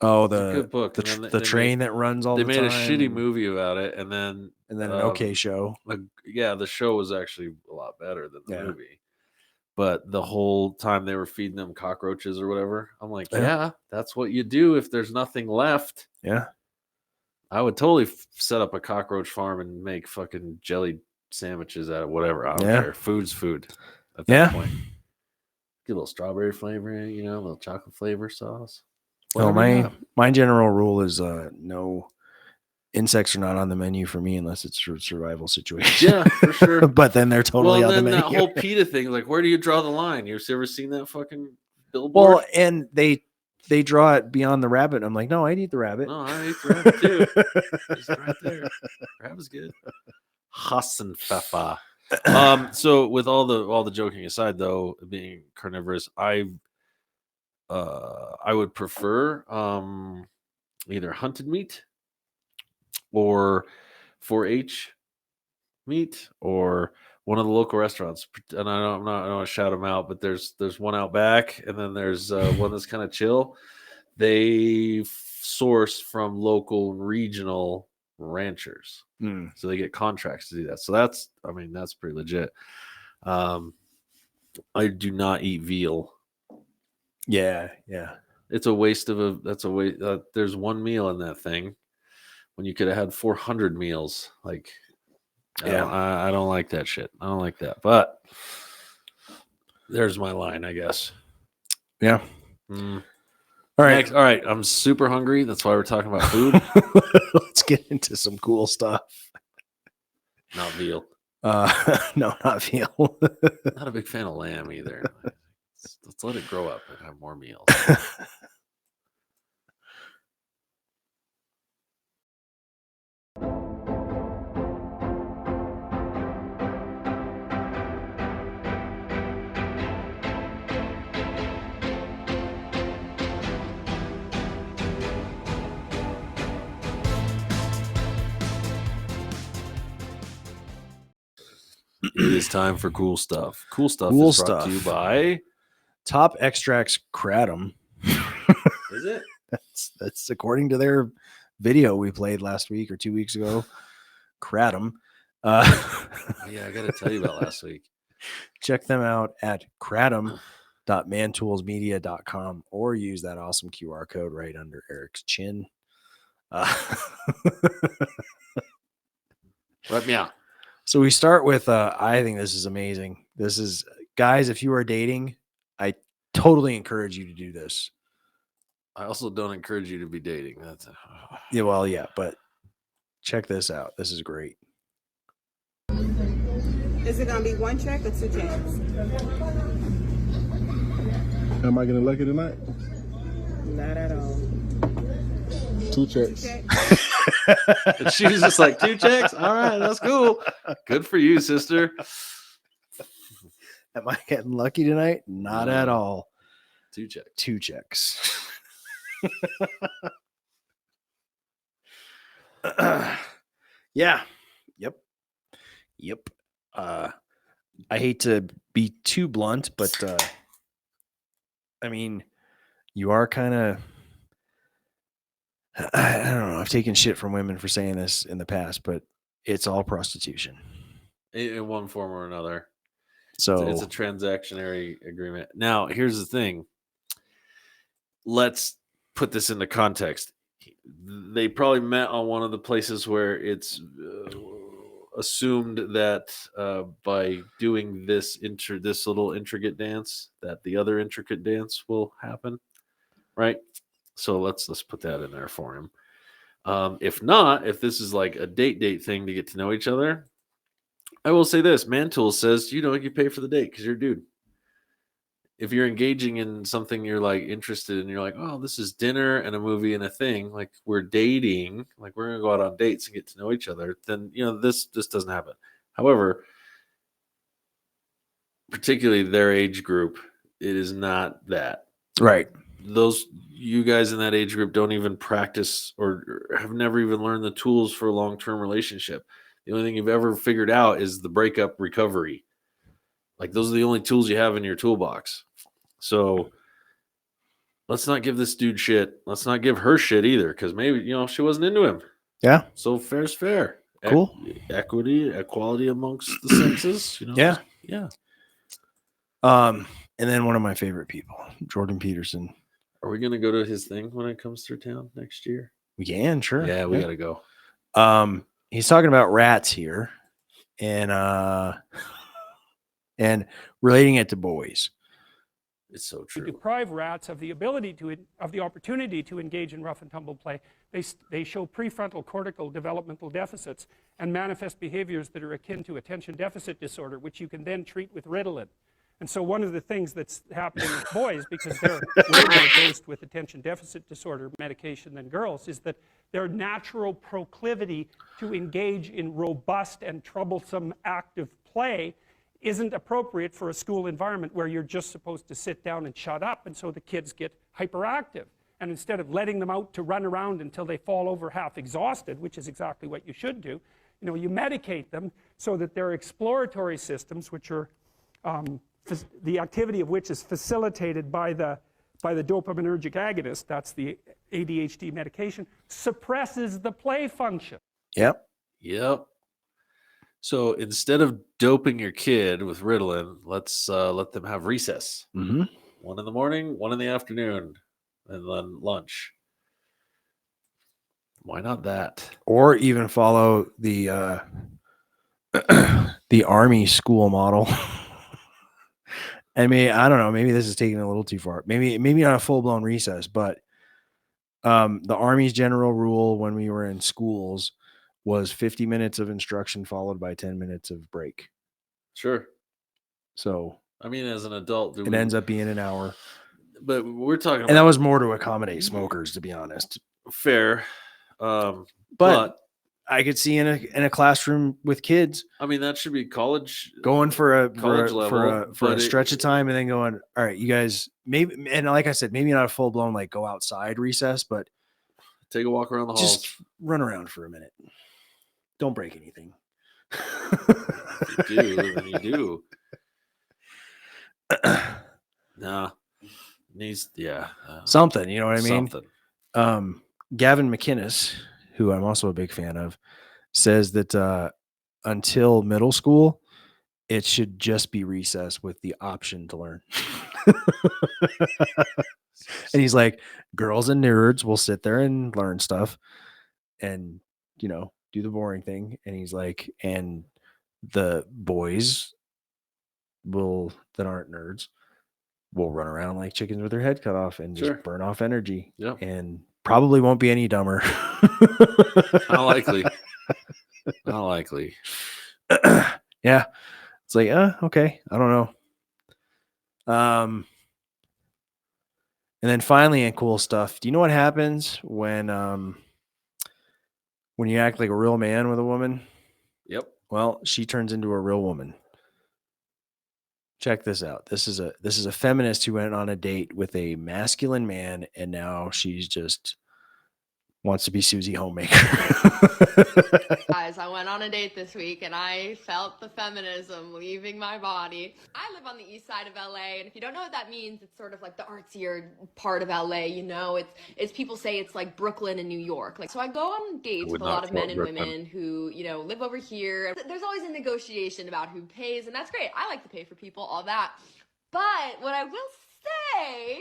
Speaker 10: Oh,
Speaker 9: It's a good book. And then
Speaker 10: the train that runs all
Speaker 9: They
Speaker 10: the
Speaker 9: made
Speaker 10: time.
Speaker 9: a shitty movie about it, and then
Speaker 10: an okay show.
Speaker 9: yeah, the show was actually a lot better than the
Speaker 10: Yeah.
Speaker 9: movie. But the whole time they were feeding them cockroaches or whatever, I'm like,
Speaker 10: Yeah.
Speaker 9: yeah, that's what you do if there's nothing left.
Speaker 10: Yeah.
Speaker 9: I would totally set up a cockroach farm and make fucking jelly sandwiches out of whatever. I don't
Speaker 10: Yeah.
Speaker 9: care. Food's food at that
Speaker 10: Yeah.
Speaker 9: point. Get a little strawberry flavor in it, you know, a little chocolate flavor sauce.
Speaker 10: Oh,
Speaker 9: Whatever you got.
Speaker 10: my general rule is no insects are not on the menu for me unless it's a survival situation.
Speaker 9: Yeah, for sure.
Speaker 10: But then they're totally
Speaker 9: well,
Speaker 10: on the
Speaker 9: then
Speaker 10: menu.
Speaker 9: that whole PETA thing, like, where do you draw the line? You ever seen that fucking billboard?
Speaker 10: Well, and they draw it beyond the rabbit. I'm like, no, I'd eat the rabbit.
Speaker 9: No, I ate the rabbit too. It's right there. Rabbit's good. Hassenpfeffer. So with all the joking aside, though, being carnivorous, I would prefer either hunted meat or 4-H meat or one of the local restaurants. And I don't want to shout them out, but there's one out back, and then there's one that's kind of chill. They source from local and regional ranchers, so they get contracts to do that. So that's pretty legit. I do not eat veal.
Speaker 10: Yeah.
Speaker 9: It's a waste of there's one meal in that thing when you could have had 400 meals. Like, I don't like that shit. I don't like that. But there's my line, I guess.
Speaker 10: Yeah.
Speaker 9: All right. All right. I'm super hungry. That's why we're talking about food.
Speaker 10: Let's get into some cool stuff.
Speaker 9: Not veal.
Speaker 10: No, not veal.
Speaker 9: Not a big fan of lamb either. Let's let it grow up and have more meals. It is time for cool stuff. Cool stuff
Speaker 10: Cool
Speaker 9: is brought to you
Speaker 10: stuff.
Speaker 9: by
Speaker 10: Top Extracts KRATOM.
Speaker 9: Is it?
Speaker 10: That's according to their video we played last week or 2 weeks ago. KRATOM.
Speaker 9: Yeah, I got to tell you about last week.
Speaker 10: Check them out at kratom.mantoolsmedia.com or use that awesome QR code right under Eric's chin.
Speaker 9: Let me out.
Speaker 10: So we start with I think this is amazing. This is, guys, if you are dating, I totally encourage you to do this.
Speaker 9: I also don't encourage you to be dating. That's
Speaker 10: Yeah, but check this out. This is great.
Speaker 13: Is it gonna be one check or 2 checks?
Speaker 14: Am I getting lucky tonight?
Speaker 13: Not at all.
Speaker 14: 2 checks.
Speaker 9: And she was just like, 2 checks? All right, that's cool. Good for you, sister.
Speaker 10: Am I getting lucky tonight? Not at all.
Speaker 9: 2 checks.
Speaker 10: 2 checks. Yeah. Yep. I hate to be too blunt, but I mean, you are kind of, I don't know. I've taken shit from women for saying this in the past, but it's all prostitution.
Speaker 9: In one form or another.
Speaker 10: So
Speaker 9: it's a transactionary agreement. Now, here's the thing. Let's put this into context. They probably met on one of the places where it's assumed that by doing this little intricate dance, that the other intricate dance will happen, right? So let's put that in there for him. If not, if this is like a date thing to get to know each other, I will say this: ManTools says you pay for the date because you're a dude. If you're engaging in something you're like interested in, you're like, oh, this is dinner and a movie and a thing, like we're dating, like we're gonna go out on dates and get to know each other, then this doesn't happen. However, particularly their age group, it is not that.
Speaker 10: Right.
Speaker 9: You guys in that age group don't even practice or have never even learned the tools for a long-term relationship. The only thing you've ever figured out is the breakup recovery. Like those are the only tools you have in your toolbox. So let's not give this dude shit. Let's not give her shit either, because maybe she wasn't into him.
Speaker 10: Yeah.
Speaker 9: So fair's fair.
Speaker 10: Cool.
Speaker 9: Equality amongst the sexes.
Speaker 10: Yeah.
Speaker 9: Yeah.
Speaker 10: And then one of my favorite people, Jordan Peterson.
Speaker 9: Are we gonna go to his thing when it comes through town next year?
Speaker 10: We can, sure.
Speaker 9: Yeah, we gotta go.
Speaker 10: He's talking about rats here, and relating it to boys.
Speaker 9: It's so true.
Speaker 15: Deprive rats of the opportunity to engage in rough and tumble play. They show prefrontal cortical developmental deficits and manifest behaviors that are akin to attention deficit disorder, which you can then treat with Ritalin. And so one of the things that's happening with boys, because they're way more dosed with attention deficit disorder medication than girls, is that their natural proclivity to engage in robust and troublesome active play isn't appropriate for a school environment where you're just supposed to sit down and shut up, and so the kids get hyperactive. And instead of letting them out to run around until they fall over half exhausted, which is exactly what you should do, you medicate them so that their exploratory systems, which are the activity of which is facilitated by the dopaminergic agonist, that's the ADHD medication, suppresses the play function.
Speaker 10: Yep.
Speaker 9: So instead of doping your kid with Ritalin, let's let them have recess.
Speaker 10: Mm-hmm.
Speaker 9: 1 in the morning, 1 in the afternoon, and then lunch. Why not that?
Speaker 10: Or even follow the the Army school model. I mean, I don't know. Maybe this is taking it a little too far. Maybe not a full-blown recess, but the Army's general rule when we were in schools was 50 minutes of instruction followed by 10 minutes of break.
Speaker 9: Sure.
Speaker 10: So,
Speaker 9: I mean, as an adult,
Speaker 10: it ends up being an hour.
Speaker 9: But we're talking about...
Speaker 10: And that was more to accommodate smokers, to be honest.
Speaker 9: Fair.
Speaker 10: But I could see in a classroom with kids.
Speaker 9: I mean, that should be college.
Speaker 10: Going for a stretch of time and then going, all right, you guys, maybe, and like I said, maybe not a full blown like go outside recess, but
Speaker 9: take a walk around the halls.
Speaker 10: Just run around for a minute. Don't break anything.
Speaker 9: You do. Nah. Needs, yeah.
Speaker 10: Something, you know what I mean?
Speaker 9: Something.
Speaker 10: Gavin McInnes, who I'm also a big fan of, says that until middle school, it should just be recess with the option to learn. And he's like, girls and nerds will sit there and learn stuff and, do the boring thing. And he's like, and the boys that aren't nerds will run around like chickens with their head cut off and just burn off energy.
Speaker 9: Yep.
Speaker 10: And probably won't be any dumber.
Speaker 9: Not likely. Not likely.
Speaker 10: Yeah. It's like, okay. I don't know. And then finally in cool stuff, do you know what happens when you act like a real man with a woman?
Speaker 9: Yep.
Speaker 10: Well, she turns into a real woman. Check this out. This is a feminist who went on a date with a masculine man, and now she's just wants to be Susie Homemaker.
Speaker 16: Guys, I went on a date this week and I felt the feminism leaving my body. I live on the east side of LA, and if you don't know what that means, it's sort of like the artsier part of LA, you know? It's people say it's like Brooklyn and New York. Like, so I go on dates with a lot of men and women who, you know, live over here. There's always a negotiation about who pays, and that's great. I like to pay for people, all that. But what I will say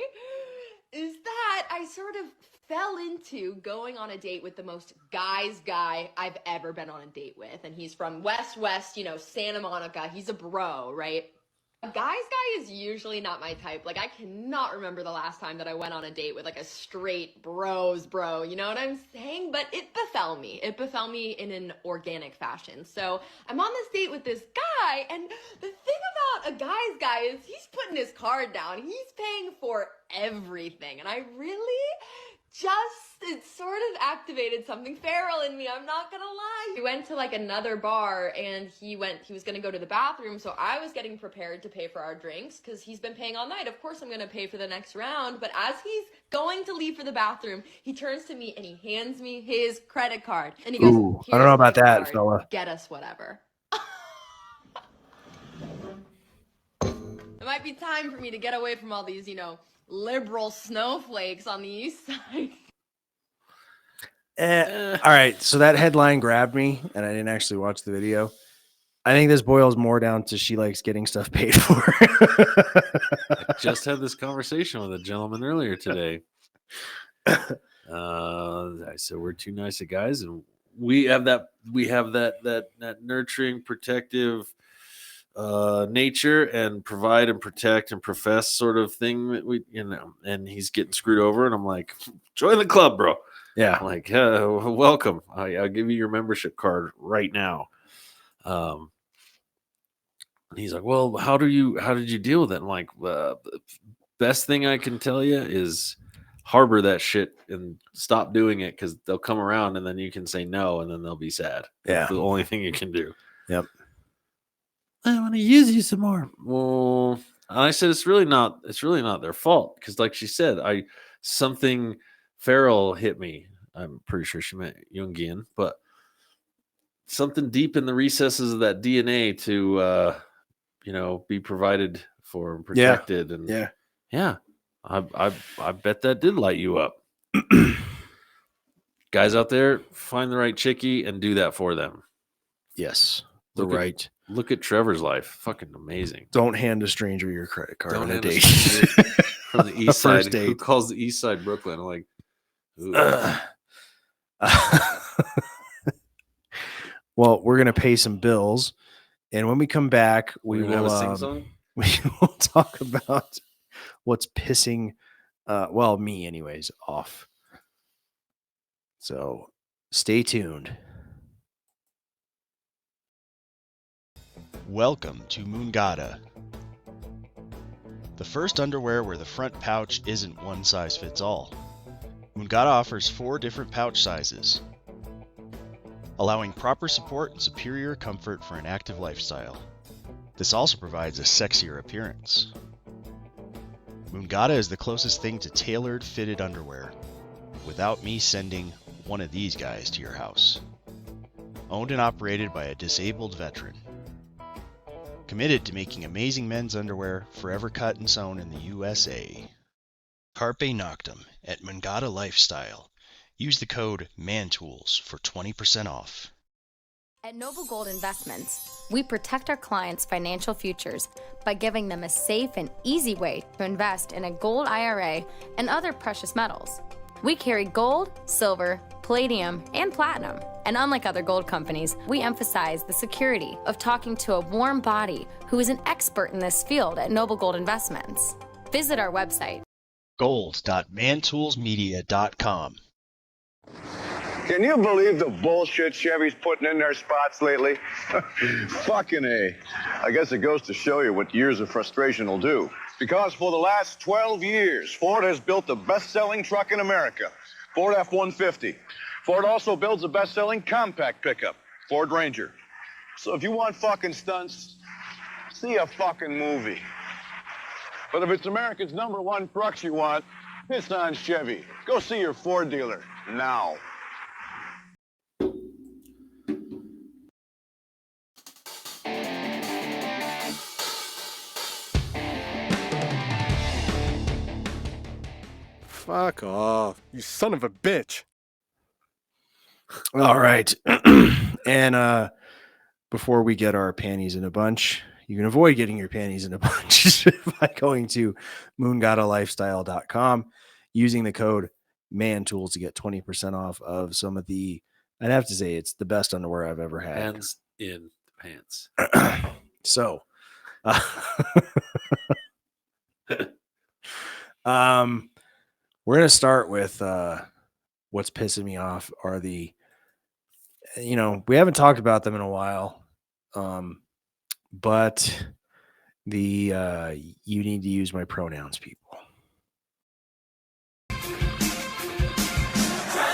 Speaker 16: is that I sort of fell into going on a date with the most guy's guy I've ever been on a date with. And he's from West, you know, Santa Monica. He's a bro, right? A guy's guy is usually not my type. Like, I cannot remember the last time that I went on a date with like a straight bro, you know what I'm saying? But it befell me. It befell me in an organic fashion. So I'm on this date with this guy, and the thing about a guy's guy is he's putting his card down. He's paying for everything. And I really it sort of activated something feral in me, I'm not gonna lie. We went to like another bar, and he was gonna go to the bathroom, so I was getting prepared to pay for our drinks because he's been paying all night. Of course I'm gonna pay for the next round, but as he's going to leave for the bathroom, he turns to me and he hands me his credit card, and he goes,
Speaker 10: Ooh, I don't know about that, fella.
Speaker 16: Get us whatever. It might be time for me to get away from all these, you know, liberal snowflakes on the east side.
Speaker 10: All right, so that headline grabbed me, and I didn't actually watch the video. I think this boils more down to she likes getting stuff paid for.
Speaker 9: I just had this conversation with a gentleman earlier today. I said we're too nice of guys, and we have that nurturing, protective nature and provide and protect and profess sort of thing that we, you know, and he's getting screwed over, and I'm like, join the club, bro.
Speaker 10: Yeah.
Speaker 9: I'm like, welcome. I'll give you your membership card right now. And he's like, well, how did you deal with it? I'm like, the best thing I can tell you is harbor that shit and stop doing it, because they'll come around and then you can say no, and then they'll be sad.
Speaker 10: Yeah.
Speaker 9: That's the only thing you can do.
Speaker 10: Yep.
Speaker 9: I want to use you some more. Well, I said it's really not their fault, because like she said, something feral hit me. I'm pretty sure she meant Jungian, but something deep in the recesses of that DNA to you know, be provided for and protected. And I bet that did light you up. Guys out there, find the right chickie and do that for them.
Speaker 10: Yes.
Speaker 9: Look at Trevor's life. Fucking amazing.
Speaker 10: Don't hand a stranger your credit card on a date.
Speaker 9: From the east side.
Speaker 10: First date.
Speaker 9: Who calls the east side Brooklyn? I'm like,
Speaker 10: well, we're gonna pay some bills, and when we come back, we will talk about what's pissing me anyways off. So stay tuned.
Speaker 2: Welcome to MÓNGATA, the first underwear where the front pouch isn't one size fits all. MÓNGATA offers 4 different pouch sizes, allowing proper support and superior comfort for an active lifestyle. This also provides a sexier appearance. MÓNGATA is the closest thing to tailored fitted underwear, without me sending one of these guys to your house. Owned and operated by a disabled veteran. Committed to making amazing men's underwear forever cut and sewn in the USA. Carpe Noctem at MÓNGATA Lifestyle. Use the code MANTOOLS for 20% off.
Speaker 17: At Noble Gold Investments, we protect our clients' financial futures by giving them a safe and easy way to invest in a gold IRA and other precious metals. We carry gold, silver, palladium, and platinum. And unlike other gold companies, we emphasize the security of talking to a warm body who is an expert in this field at Noble Gold Investments. Visit our website,
Speaker 2: gold.mantoolsmedia.com.
Speaker 18: Can you believe the bullshit Chevy's putting in their spots lately? Fucking A. I guess it goes to show you what years of frustration will do. Because for the last 12 years, Ford has built the best-selling truck in America, Ford F-150. Ford also builds the best-selling compact pickup, Ford Ranger. So if you want fucking stunts, see a fucking movie. But if it's America's #1 trucks you want, it's on Chevy. Go see your Ford dealer now.
Speaker 14: Fuck off, you son of a bitch.
Speaker 10: All right. And before we get our panties in a bunch, you can avoid getting your panties in a bunch by going to moongatalifestyle.com using the code MANTOOLS to get 20% off of some of the, I'd have to say it's the best underwear I've ever had.
Speaker 9: Hands in pants.
Speaker 10: So, we're going to start with what's pissing me off are the, we haven't talked about them in a while, but the you need to use my pronouns people.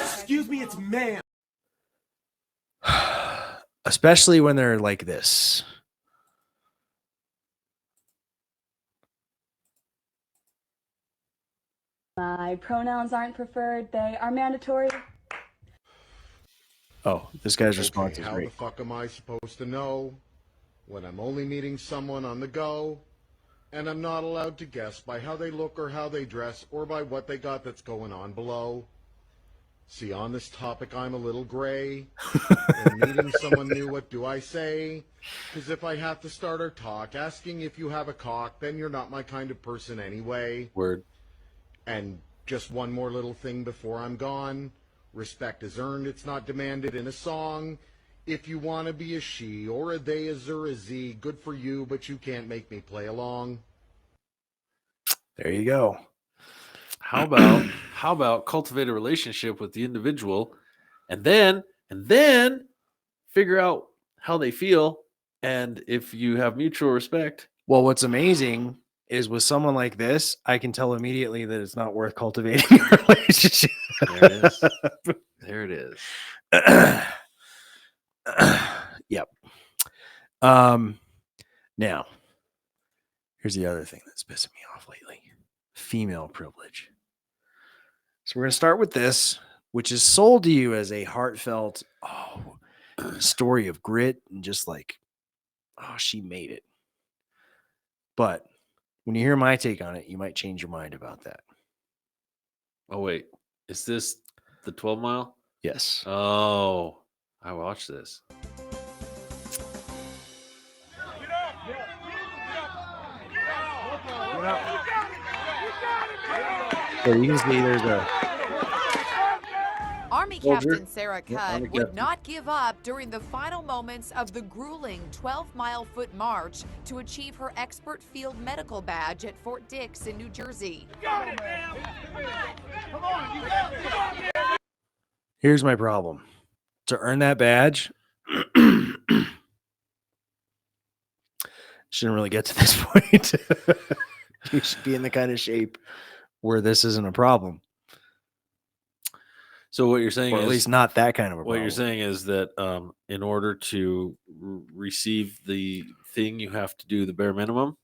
Speaker 3: Excuse me, it's man.
Speaker 10: Especially when they're like this.
Speaker 19: My pronouns aren't preferred. They are mandatory.
Speaker 10: Oh, this guy's response is
Speaker 6: How
Speaker 10: great.
Speaker 6: the fuck am I supposed to know when I'm only meeting someone on the go and I'm not allowed to guess by how they look or how they dress or by what they got that's going on below? See, on this topic, I'm a little gray. When meeting someone new, what do I say? Because if I have to start our talk asking if you have a cock, then you're not my kind of person anyway.
Speaker 9: Word.
Speaker 6: And just one more little thing before I'm gone. Respect is earned, it's not demanded in a song. If you want to be a she or a they, a zer, a z, good for you, but you can't make me play along.
Speaker 10: There you go.
Speaker 9: How about cultivate a relationship with the individual and then figure out how they feel, and if you have mutual respect.
Speaker 10: Well, what's amazing is with someone like this, I can tell immediately that it's not worth cultivating a relationship.
Speaker 9: There it is. There it is.
Speaker 10: Yep. Now, here's the other thing that's pissing me off lately. Female privilege. So we're going to start with this, which is sold to you as a heartfelt story of grit and just like, oh, she made it. But when you hear my take on it, you might change your mind about that.
Speaker 9: Oh, wait. Is this the 12 mile?
Speaker 10: Yes.
Speaker 9: Oh, I watched this.
Speaker 10: So you can see there's a
Speaker 20: Army
Speaker 10: soldier.
Speaker 20: Captain Sarah
Speaker 10: Yeah,
Speaker 20: Cudd
Speaker 10: Army
Speaker 20: would
Speaker 10: Captain.
Speaker 20: not give up during the final moments of the grueling 12-mile foot march to achieve her expert field medical badge at Fort Dix in New Jersey.
Speaker 10: Here's my problem. To earn that badge, shouldn't really get to this point. You should be in the kind of shape where this isn't a problem.
Speaker 9: So what you're saying
Speaker 10: Or
Speaker 9: is,
Speaker 10: at least not that kind of a
Speaker 9: what
Speaker 10: problem.
Speaker 9: you're saying is that in order to receive the thing, you have to do the bare minimum.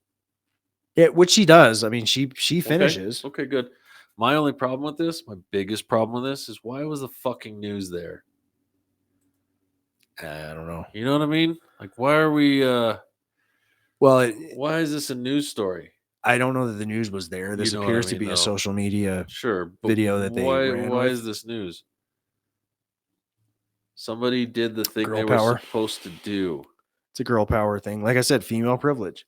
Speaker 10: Yeah, which she does. I mean, she finishes.
Speaker 9: Okay, good. My only problem with this, my biggest problem with this, is why was the fucking news there?
Speaker 10: I don't know.
Speaker 9: You know what I mean? Like, why are we?
Speaker 10: Well,
Speaker 9: why is this a news story?
Speaker 10: I don't know that the news was there. This
Speaker 9: You know what
Speaker 10: appears
Speaker 9: I
Speaker 10: to
Speaker 9: mean,
Speaker 10: be
Speaker 9: though.
Speaker 10: a social media
Speaker 9: Sure, but
Speaker 10: video that they ran
Speaker 9: why
Speaker 10: with.
Speaker 9: is this news? Somebody did the thing
Speaker 10: Girl
Speaker 9: they
Speaker 10: power.
Speaker 9: were supposed to do.
Speaker 10: It's a girl power thing. Like I said, female privilege.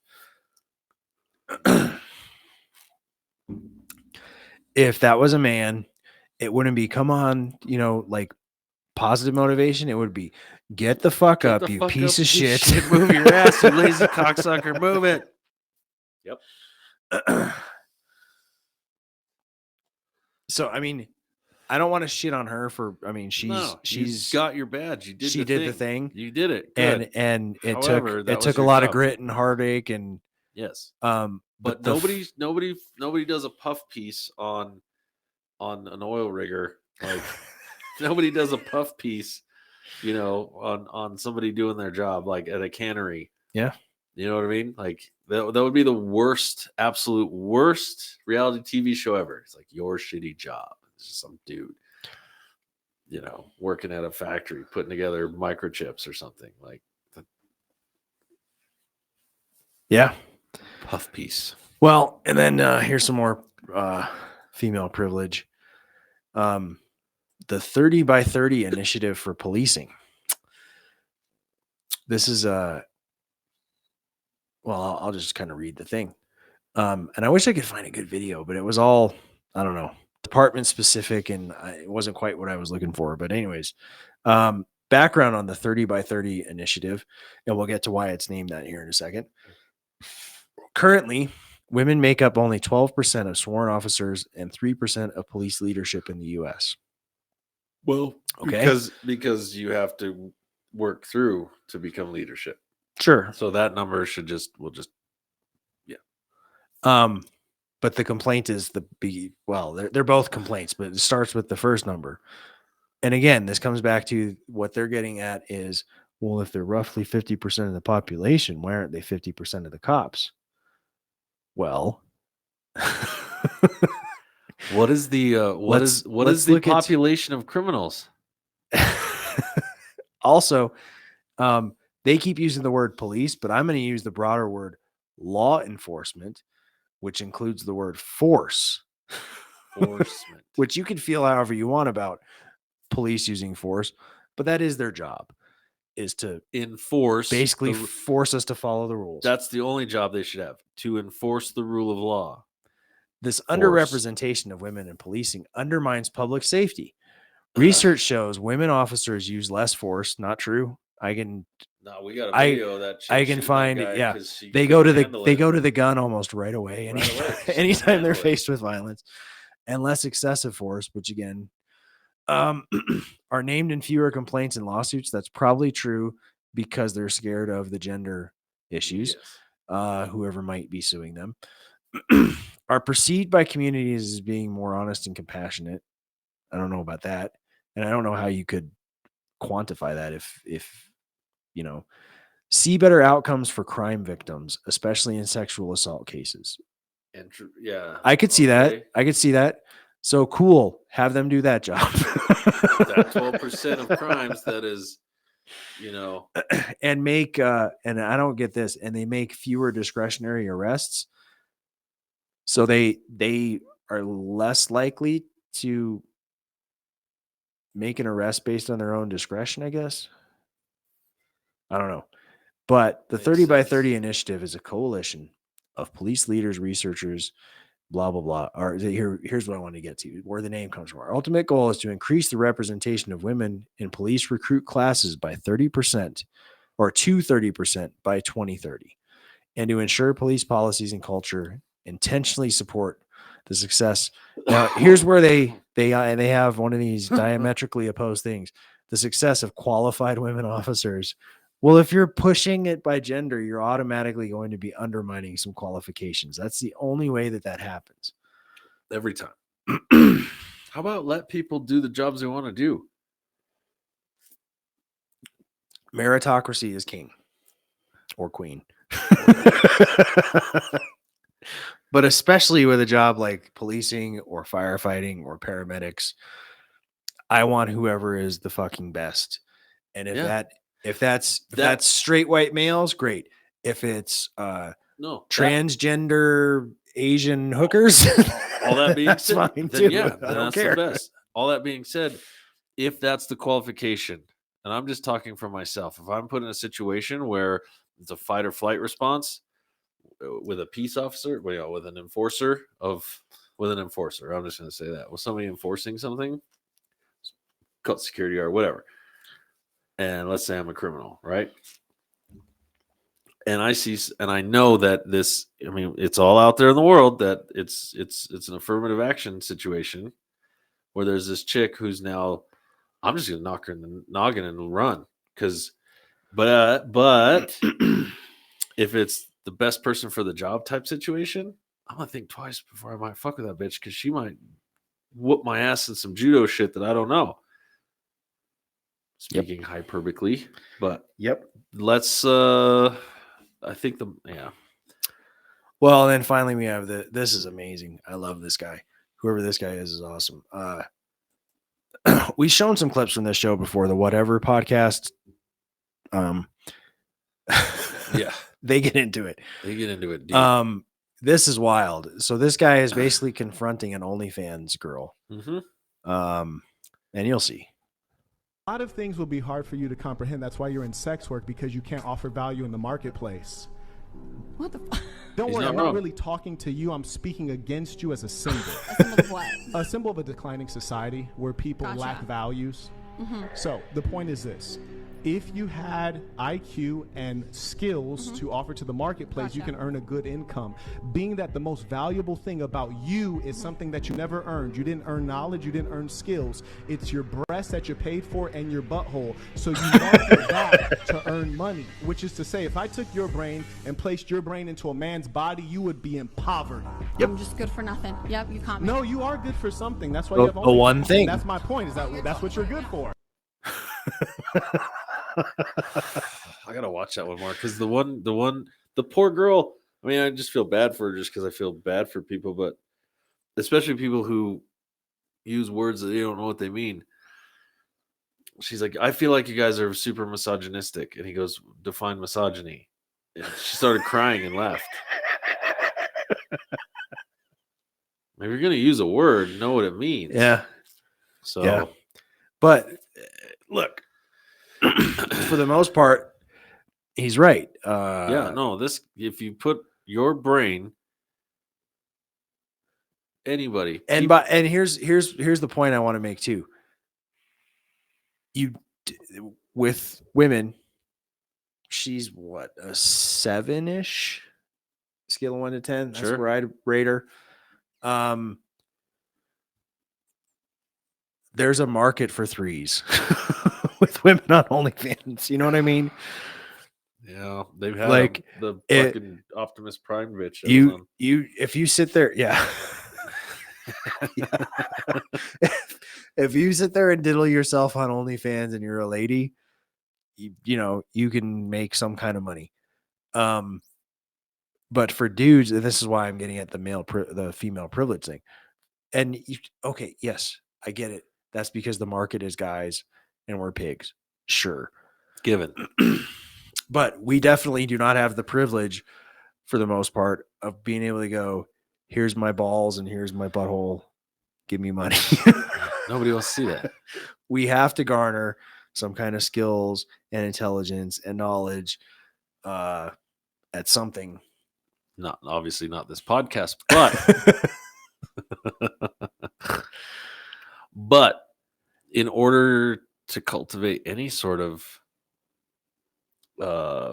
Speaker 10: If that was a man, it wouldn't be, come on, like positive motivation. It would be, get the fuck up, you piece of shit.
Speaker 9: Move your ass, you lazy cocksucker. Move it. Yep.
Speaker 10: So, I mean, I don't want to shit on her for, I mean,
Speaker 9: You
Speaker 10: she's
Speaker 9: got your badge. You did.
Speaker 10: she did the thing.
Speaker 9: You did it. Good.
Speaker 10: And it
Speaker 9: However, that
Speaker 10: took
Speaker 9: was
Speaker 10: a
Speaker 9: your
Speaker 10: lot of
Speaker 9: job.
Speaker 10: grit and heartache and
Speaker 9: Yes.
Speaker 10: but
Speaker 9: nobody does a puff piece on an oil rigger. Like nobody does a puff piece, on somebody doing their job, like at a cannery.
Speaker 10: Yeah.
Speaker 9: You know what I mean? Like that would be the worst, absolute worst reality TV show ever. It's like your shitty job. It's just some dude, working at a factory, putting together microchips or something like that.
Speaker 10: Yeah.
Speaker 9: Puff piece.
Speaker 10: Well, and then here's some more female privilege. The 30 by 30 initiative for policing. This is well, I'll just kind of read the thing. And I wish I could find a good video, but it was all, I don't know, department specific, and it wasn't quite what I was looking for. But anyways, background on the 30 by 30 initiative, and we'll get to why it's named that here in a second. Currently, women make up only 12% of sworn officers and 3% of police leadership in the U.S.
Speaker 9: Well,
Speaker 10: okay,
Speaker 9: because you have to work through to become leadership.
Speaker 10: Sure.
Speaker 9: So that number yeah.
Speaker 10: But the complaint is they're both complaints, but it starts with the first number. And again, this comes back to what they're getting at is, well, if they're roughly 50% of the population, why aren't they 50% of the cops? Well,
Speaker 9: what is the population of criminals?
Speaker 10: Also, they keep using the word police, but I'm going to use the broader word law enforcement, which includes the word force.
Speaker 9: Enforcement.
Speaker 10: Which you can feel however you want about police using force, but that is their job, is to
Speaker 9: basically
Speaker 10: force us to follow the rules.
Speaker 9: That's the only job they should have, to enforce the rule of law.
Speaker 10: This underrepresentation of women in policing undermines public safety. Research shows women officers use less force. Not true.
Speaker 9: We got a video of that chick
Speaker 10: I can
Speaker 9: shooting
Speaker 10: find
Speaker 9: that
Speaker 10: it.
Speaker 9: guy
Speaker 10: Yeah,
Speaker 9: 'cause she
Speaker 10: they go to
Speaker 9: couldn't handle it.
Speaker 10: the gun almost right away. Anytime they're faced with violence, and less excessive force, which again, are named in fewer complaints and lawsuits. That's probably true because they're scared of the gender issues. Whoever might be suing them are perceived by communities as being more honest and compassionate. I don't know about that, and I don't know how you could quantify that. If you know, see better outcomes for crime victims, especially in sexual assault cases. I could see that. I could see that. So cool. Have them do that job.
Speaker 9: That 12% of crimes that is,
Speaker 10: and make and I don't get this, and they make fewer discretionary arrests. So they are less likely to make an arrest based on their own discretion, I guess. I don't know. But the 30 by 30 initiative is a coalition of police leaders, researchers, blah, blah, blah. Here's what I want to get to, where the name comes from. Our ultimate goal is to increase the representation of women in police recruit classes by 30% or to 30% by 2030, and to ensure police policies and culture intentionally support the success. Now, here's where they have one of these diametrically opposed things: the success of qualified women officers. Well, if you're pushing it by gender, you're automatically going to be undermining some qualifications. That's the only way that happens.
Speaker 9: Every time. How about let people do the jobs they want to do?
Speaker 10: Meritocracy is king or queen. But especially with a job like policing or firefighting or paramedics, I want whoever is the fucking best. And if that's straight white males, great. If it's transgender Asian hookers,
Speaker 9: all that being
Speaker 10: that's
Speaker 9: said,
Speaker 10: fine
Speaker 9: then
Speaker 10: too.
Speaker 9: yeah,
Speaker 10: I
Speaker 9: then
Speaker 10: don't
Speaker 9: that's
Speaker 10: care.
Speaker 9: the best. All that being said, if that's the qualification, and I'm just talking for myself, if I'm put in a situation where it's a fight or flight response with a peace officer, with an enforcer, I'm just going to say that, with somebody enforcing something, called security or whatever. And let's say I'm a criminal, right? And I know that it's all out there in the world that it's an affirmative action situation where there's this chick who's now, I'm just gonna knock her in the noggin and run, but if it's the best person for the job type situation, I'm gonna think twice before I might fuck with that bitch, because she might whoop my ass in some judo shit that I don't know. Speaking hyperbolically, but let's I think
Speaker 10: Well, and then finally we have this is amazing. I love this guy. Whoever this guy is awesome. We've shown some clips from this show before, the Whatever podcast. They get into it. This is wild. So this guy is basically confronting an OnlyFans girl.
Speaker 9: Mm-hmm.
Speaker 10: And you'll see.
Speaker 21: A lot of things will be hard for you to comprehend. That's why you're in sex work, because you can't offer value in the marketplace.
Speaker 22: What the
Speaker 21: Don't
Speaker 22: He's
Speaker 21: worry,
Speaker 22: not
Speaker 21: I'm not
Speaker 22: wrong.
Speaker 21: really talking to you. I'm speaking against you as a symbol.
Speaker 22: A symbol of what?
Speaker 21: A symbol of a declining society where people
Speaker 22: Gotcha.
Speaker 21: lack values.
Speaker 22: Mhm.
Speaker 21: So the point is this. If you had IQ and skills to offer to the marketplace, you
Speaker 22: Gotcha.
Speaker 21: can earn a good income. Being that the most valuable thing about you is something that you never earned. You didn't earn knowledge, you didn't earn skills. It's your breast that you paid for and your butthole. So you market that to earn money, which is to say, if I took your brain and placed your brain into a man's body, you would be in poverty.
Speaker 22: I'm just good for nothing. Yep, you caught me.
Speaker 21: No, you are good for something. That's why
Speaker 10: The-
Speaker 21: you have
Speaker 10: the
Speaker 21: OnlyFans.
Speaker 10: one thing.
Speaker 21: That's my point, is that that's what you're good for.
Speaker 9: I gotta watch that one more because the poor girl. I mean, I just feel bad for her just because I feel bad for people, but especially people who use words that they don't know what they mean. She's like, I feel like you guys are super misogynistic, and he goes, define misogyny. And she started crying and left. If you're gonna use a word, know what it means.
Speaker 10: Yeah.
Speaker 9: So,
Speaker 10: Yeah. But look, for the most part, he's right.
Speaker 9: yeah, no, this if you put your brain, anybody,
Speaker 10: And here's the point I want to make too. With women, she's what, a 7-ish scale of 1 to 10. That's
Speaker 9: Sure.
Speaker 10: where I'd rate her. There's a market for threes with women on OnlyFans. You know what I mean?
Speaker 9: yeah, they've had
Speaker 10: Like,
Speaker 9: the
Speaker 10: it-
Speaker 9: fucking Optimus Prime bitch. that was on.
Speaker 10: If you sit there, yeah. Yeah. If you sit there and diddle yourself on OnlyFans and you're a lady, you know, you can make some kind of money. But for dudes, and this is why I'm getting at the female privilege thing. And okay, yes, I get it. That's because the market is guys and we're pigs. Sure.
Speaker 9: Given.
Speaker 10: But we definitely do not have the privilege, for the most part, of being able to go, here's my balls and here's my butthole. Give me money.
Speaker 9: Nobody wants to see that.
Speaker 10: We have to garner some kind of skills and intelligence and knowledge at something.
Speaker 9: Not obviously not this podcast, but but in order to cultivate any sort of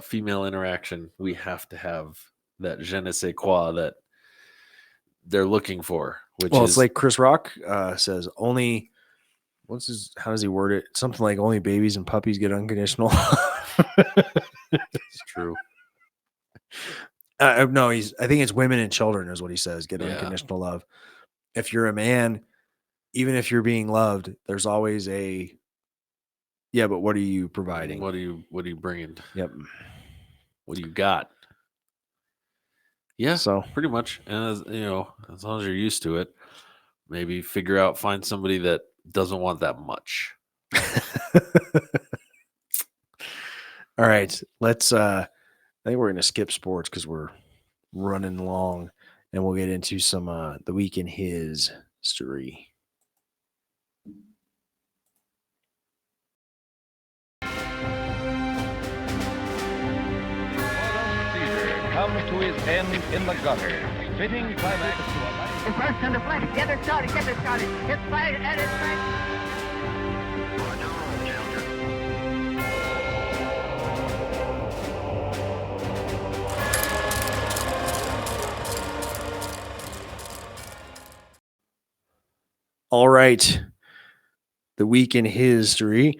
Speaker 9: female interaction, we have to have that je ne sais quoi that they're looking for. Which
Speaker 10: Well,
Speaker 9: is
Speaker 10: it's like Chris Rock says, only how does he word it? Something like only babies and puppies get unconditional.
Speaker 9: it's true.
Speaker 10: No, I think it's women and children is what he says, get
Speaker 9: Yeah.
Speaker 10: unconditional love. If you're a man, even if you're being loved, there's always but what are you providing?
Speaker 9: What are you bringing?
Speaker 10: Yep.
Speaker 9: What do you got? Yeah,
Speaker 10: So
Speaker 9: pretty much. And as long as you're used to it, maybe find somebody that doesn't want that much.
Speaker 10: All right, let's I think we're going to skip sports because we're running long, and we'll get into some the week in his story.
Speaker 23: Comes to his end in the gutter, fitting climax to a life.
Speaker 24: In first and the flank, get it started. Hit side and it's back.
Speaker 10: All right, the week in history,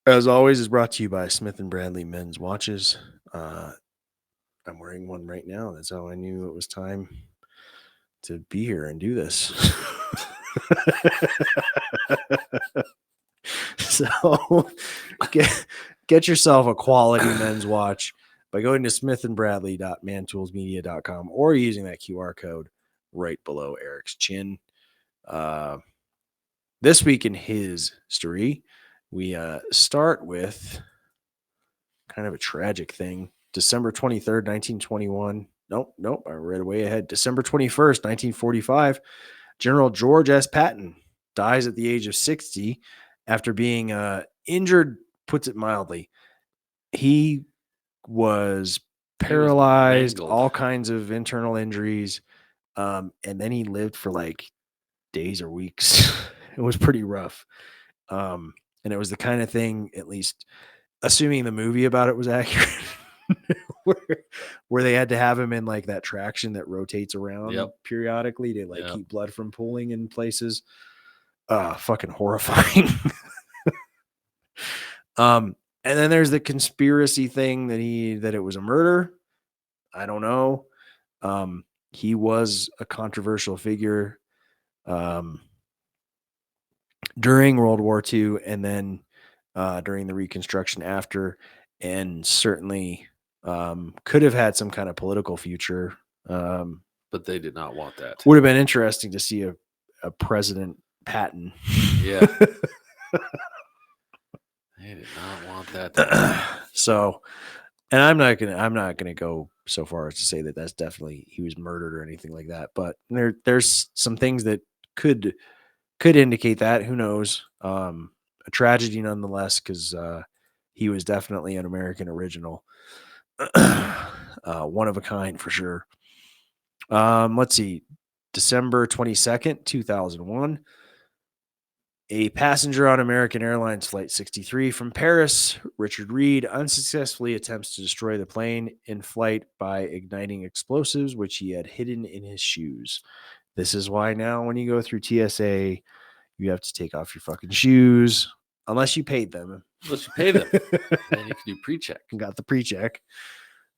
Speaker 10: as always, is brought to you by Smith & Bradley Men's Watches. I'm wearing one right now. That's how I knew it was time to be here and do this. So get yourself a quality men's watch by going to smithandbradley.mantoolsmedia.com or using that QR code right below Eric's chin. This week in his story, we start with kind of a tragic thing. December 23rd, 1921. Nope, I read way ahead. December 21st, 1945, General George S. Patton dies at the age of 60 after being injured, puts it mildly. He was paralyzed,
Speaker 9: mangled.
Speaker 10: all kinds of internal injuries. And then he lived for like days or weeks. It was pretty rough. And it was the kind of thing, at least assuming the movie about it was accurate, where they had to have him in like that traction that rotates around periodically to like keep blood from pooling in places. Fucking horrifying. And then there's the conspiracy thing that it was a murder. I don't know. He was a controversial figure during World War II and then during the Reconstruction after, and certainly could have had some kind of political future.
Speaker 9: But they did not want that.
Speaker 10: Would have been interesting to see a President Patton.
Speaker 9: Yeah. They did not want that.
Speaker 10: So, and I'm not gonna go so far as to say that that's definitely he was murdered or anything like that. But there's some things that could indicate that. Who knows? A tragedy nonetheless, because he was definitely an American original, one of a kind for sure. Let's see, December 22nd, 2001. A passenger on American Airlines Flight 63 from Paris, Richard Reed, unsuccessfully attempts to destroy the plane in flight by igniting explosives, which he had hidden in his shoes. This is why now when you go through TSA, you have to take off your fucking shoes, unless you paid them.
Speaker 9: Unless you pay them. Then you can do pre-check.
Speaker 10: Got the pre-check.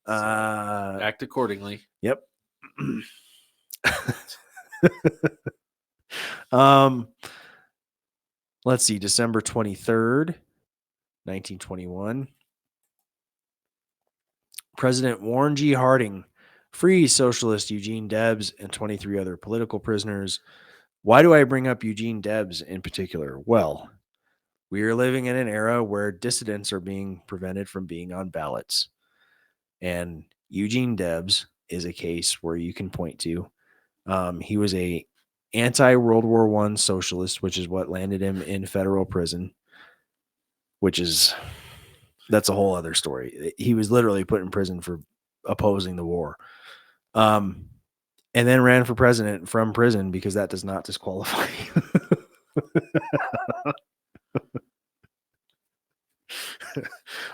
Speaker 9: So act accordingly.
Speaker 10: Yep. Let's see, December 23rd, 1921. President Warren G. Harding frees socialist Eugene Debs and 23 other political prisoners. Why do I bring up Eugene Debs in particular? Well, we are living in an era where dissidents are being prevented from being on ballots. And Eugene Debs is a case where you can point to. He was a anti-World War I socialist, which is what landed him in federal prison, that's a whole other story. He was literally put in prison for opposing the war. And then ran for president from prison because that does not disqualify you.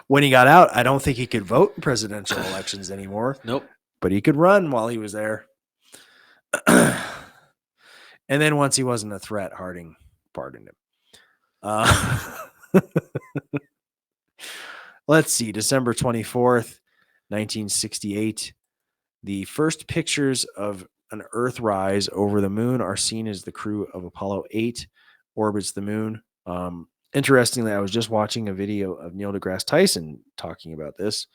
Speaker 10: When he got out, I don't think he could vote in presidential elections anymore.
Speaker 9: Nope.
Speaker 10: But he could run while he was there. And then once he wasn't a threat, Harding pardoned him. Let's see, December 24th, 1968. The first pictures of an Earthrise over the moon are seen as the crew of Apollo 8 orbits the moon. Interestingly, I was just watching a video of Neil deGrasse Tyson talking about this.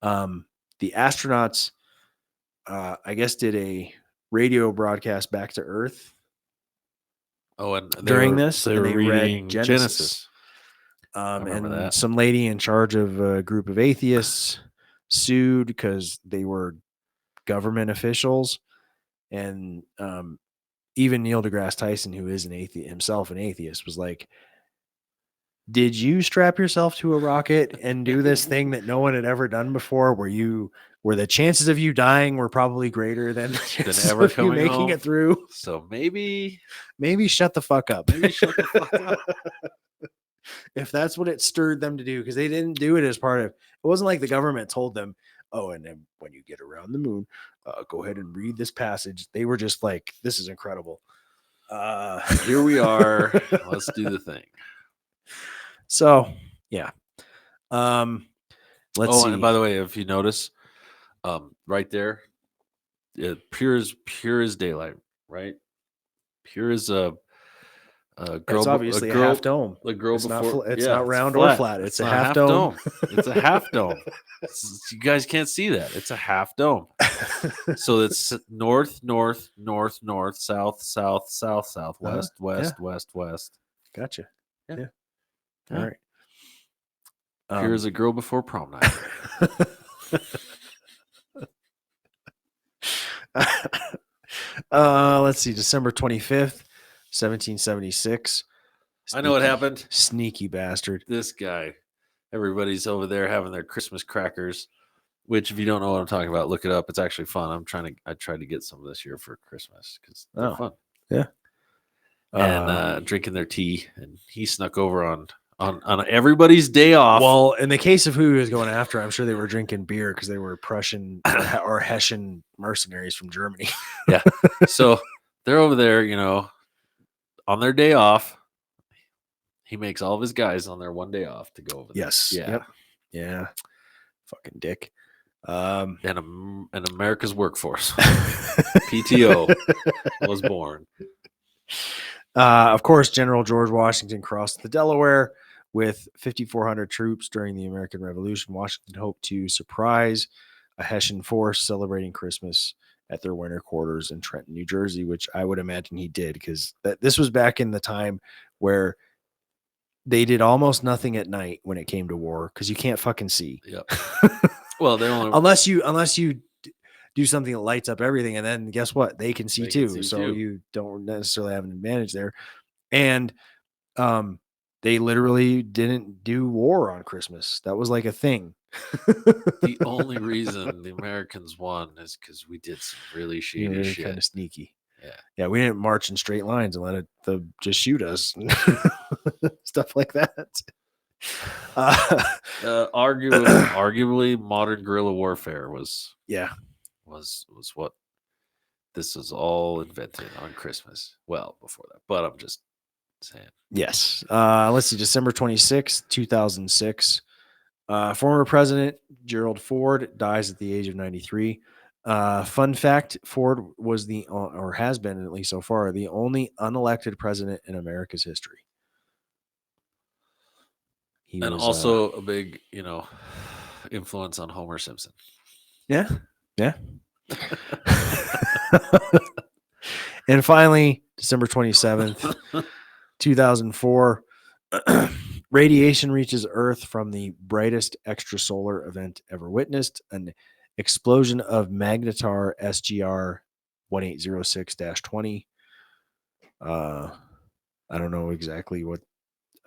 Speaker 10: The astronauts, I guess, did a radio broadcast back to Earth.
Speaker 9: Oh, and
Speaker 10: during
Speaker 9: they
Speaker 10: this,
Speaker 9: were
Speaker 10: and they
Speaker 9: reading
Speaker 10: read Genesis.
Speaker 9: remember
Speaker 10: And
Speaker 9: that.
Speaker 10: some lady in charge of a group of atheists sued because they were government officials. And even Neil deGrasse Tyson, who is himself an atheist, was like, did you strap yourself to a rocket and do this thing that no one had ever done before, where the chances of you dying were probably greater than the chances
Speaker 9: ever
Speaker 10: of you
Speaker 9: coming
Speaker 10: making
Speaker 9: home.
Speaker 10: it through?
Speaker 9: So maybe
Speaker 10: shut the fuck up.
Speaker 9: Maybe shut the fuck up.
Speaker 10: If that's what it stirred them to do, because they didn't do it as part of, it wasn't like the government told them, oh, and then when you get around the moon, go ahead and read this passage. They were just like, this is incredible.
Speaker 9: Here we are. Let's do the thing.
Speaker 10: So, yeah. Let's see.
Speaker 9: And by the way, if you notice, right there, pure as daylight, right? Pure as a girl.
Speaker 10: It's obviously
Speaker 9: a girl,
Speaker 10: a half dome.
Speaker 9: A girl
Speaker 10: it's
Speaker 9: before.
Speaker 10: It's not round or flat. It's a half dome.
Speaker 9: It's a half dome. You guys can't see that. It's a half dome. So it's north, north, north, north, south, south, south, south, west, west, west, west.
Speaker 10: Gotcha.
Speaker 9: Yeah.
Speaker 10: All right.
Speaker 9: Pure as a girl before prom night.
Speaker 10: Let's see, December 25th. 1776.
Speaker 9: I know what happened.
Speaker 10: Sneaky bastard.
Speaker 9: This guy. Everybody's over there having their Christmas crackers, which if you don't know what I'm talking about, look it up. It's actually fun. I tried to get some this year for Christmas because they're fun.
Speaker 10: Yeah.
Speaker 9: And drinking their tea, and he snuck over on everybody's day off.
Speaker 10: Well, in the case of who he was going after, I'm sure they were drinking beer because they were Prussian or Hessian mercenaries from Germany.
Speaker 9: Yeah. So they're over there, you know, on their day off. He makes all of his guys on their one day off to go over there.
Speaker 10: Yes.
Speaker 9: Yeah.
Speaker 10: Yep. Yeah. Fucking dick.
Speaker 9: And America's workforce. PTO was born.
Speaker 10: Of course, General George Washington crossed the Delaware with 5,400 troops during the American Revolution. Washington hoped to surprise a Hessian force celebrating Christmas at their winter quarters in Trenton, New Jersey, which I would imagine he did because this was back in the time where they did almost nothing at night when it came to war because you can't fucking see.
Speaker 9: Yep. Well, they only
Speaker 10: unless you do something that lights up everything, and then guess what? They can see too. So you don't necessarily have an advantage there. And they literally didn't do war on Christmas. That was like a thing.
Speaker 9: The only reason the Americans won is because we did some really shady shit.
Speaker 10: Kind of sneaky.
Speaker 9: Yeah.
Speaker 10: Yeah, we didn't march in straight lines and let it just shoot us. Stuff like that.
Speaker 9: Arguably modern guerrilla warfare was what this was all invented on Christmas. Well, before that, but I'm just saying.
Speaker 10: Yes. Let's see. December 26th, 2006. Former President Gerald Ford dies at the age of 93. Fun fact, Ford was or has been, at least so far, the only unelected president in America's history. He
Speaker 9: was also a big, influence on Homer Simpson.
Speaker 10: Yeah. Yeah. And finally, December 27th, 2004, radiation reaches Earth from the brightest extrasolar event ever witnessed, an explosion of magnetar SGR 1806-20. I don't know exactly what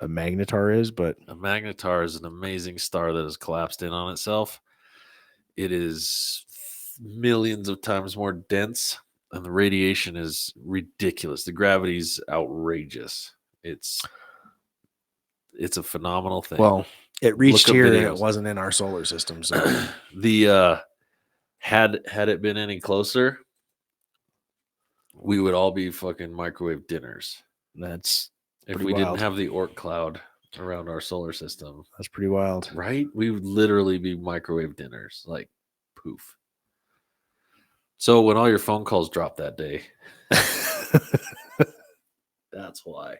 Speaker 10: a magnetar is, but
Speaker 9: a magnetar is an amazing star that has collapsed in on itself. It is millions of times more dense, and the radiation is ridiculous. The gravity's outrageous. It's a phenomenal thing.
Speaker 10: Well, it reached here and it wasn't in our solar system. So
Speaker 9: had it been any closer, we would all be fucking microwave dinners.
Speaker 10: That's
Speaker 9: if we didn't have the Oort cloud around our solar system.
Speaker 10: That's pretty wild,
Speaker 9: right? We would literally be microwave dinners, like poof. So when all your phone calls drop that day, that's why.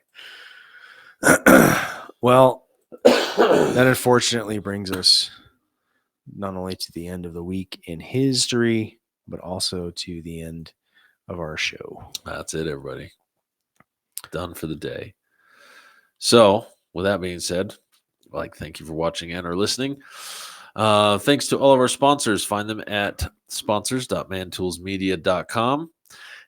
Speaker 10: Well, that unfortunately brings us not only to the end of the week in history, but also to the end of our show.
Speaker 9: That's it, everybody. Done for the day. So, with that being said, thank you for watching and or listening. Thanks to all of our sponsors. Find them at sponsors.mantoolsmedia.com.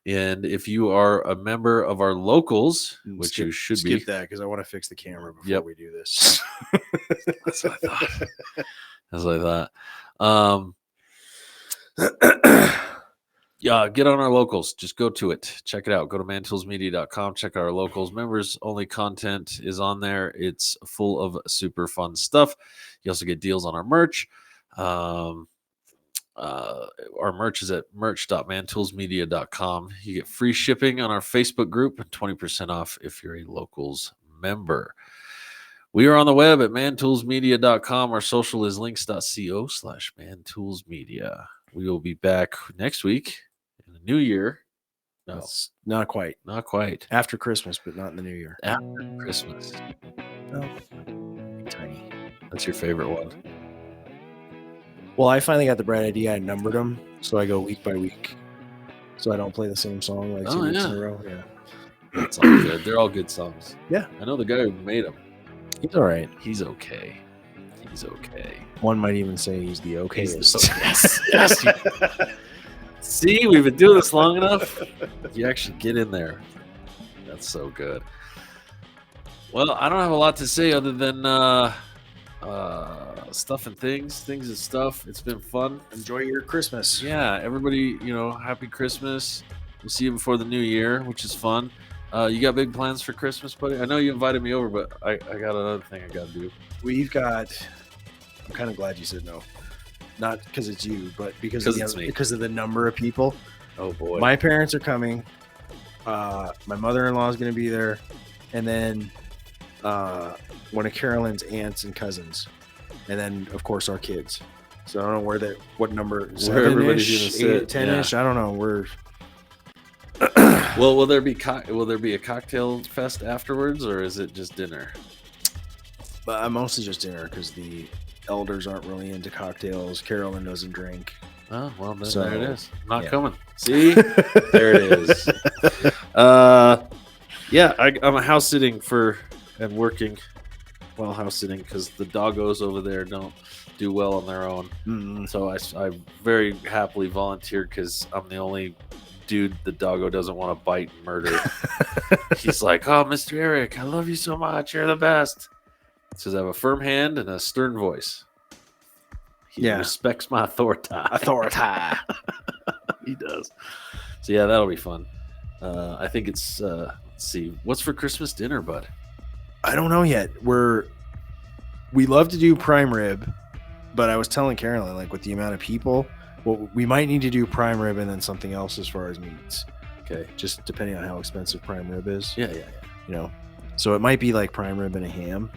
Speaker 9: And if you are a member of our locals, which you should be.
Speaker 10: Skip that because I want to fix the camera before we do this.
Speaker 9: That's what I thought. Yeah, get on our locals. Just go to it. Check it out. Go to mantoolsmedia.com. Check out our locals. Members only content is on there. It's full of super fun stuff. You also get deals on our merch. Our merch is at merch.mantoolsmedia.com. You get free shipping on our Facebook group and 20% off if you're a locals member. We are on the web at mantoolsmedia.com. Our social is links.co/mantoolsmedia. We will be back next week in the new year. No,
Speaker 10: it's not quite.
Speaker 9: Not quite.
Speaker 10: After Christmas, but not in the new year.
Speaker 9: After Christmas.
Speaker 10: Oh, tiny.
Speaker 9: That's your favorite one.
Speaker 10: Well, I finally got the bright idea. I numbered them, so I go week by week. So I don't play the same song like 2 weeks in a row. Yeah.
Speaker 9: That's all good. They're all good songs.
Speaker 10: Yeah.
Speaker 9: I know the guy who made them.
Speaker 10: He's all right.
Speaker 9: He's okay. He's okay.
Speaker 10: One might even say he's the okayest.
Speaker 9: Yes. See, we've been doing this long enough. You actually get in there. That's That's so good. Well, I don't have a lot to say other than stuff and things and stuff. It's been fun.
Speaker 10: Enjoy your Christmas.
Speaker 9: Yeah, everybody, happy Christmas. We'll see you before the new year, which is fun. You got big plans for Christmas, buddy? I know you invited me over, but I got another thing I got to do.
Speaker 10: I'm kind of glad you said no. Not because it's you, but because of the number of people.
Speaker 9: Oh, boy.
Speaker 10: My parents are coming. My mother-in-law is going to be there. And then one of Carolyn's aunts and cousins. And then, of course, our kids. So I don't know what number,
Speaker 9: where everybody's going to sit.
Speaker 10: 10-ish. Yeah. I don't know.
Speaker 9: Well, will there be a cocktail fest afterwards, or is it just dinner?
Speaker 10: But mostly just dinner because the elders aren't really into cocktails. Carolyn doesn't drink.
Speaker 9: Oh, well, then there it is. I'm not coming. See? There it is. Yeah, I'm house sitting and working while house sitting because the doggos over there don't do well on their own.
Speaker 10: Mm-hmm.
Speaker 9: So I very happily volunteered because I'm the only dude the doggo doesn't want to bite and murder. He's like, "Oh, Mr. Eric, I love you so much. You're the best." He says I have a firm hand and a stern voice. He respects my authority. He does. So yeah, that'll be fun. I think it's let's see, what's for Christmas dinner, bud?
Speaker 10: I don't know yet. We love to do prime rib, but I was telling Carolyn, like with the amount of people, we might need to do prime rib and then something else as far as meats.
Speaker 9: Okay.
Speaker 10: Just depending on how expensive prime rib is.
Speaker 9: Yeah.
Speaker 10: So it might be like prime rib and a ham.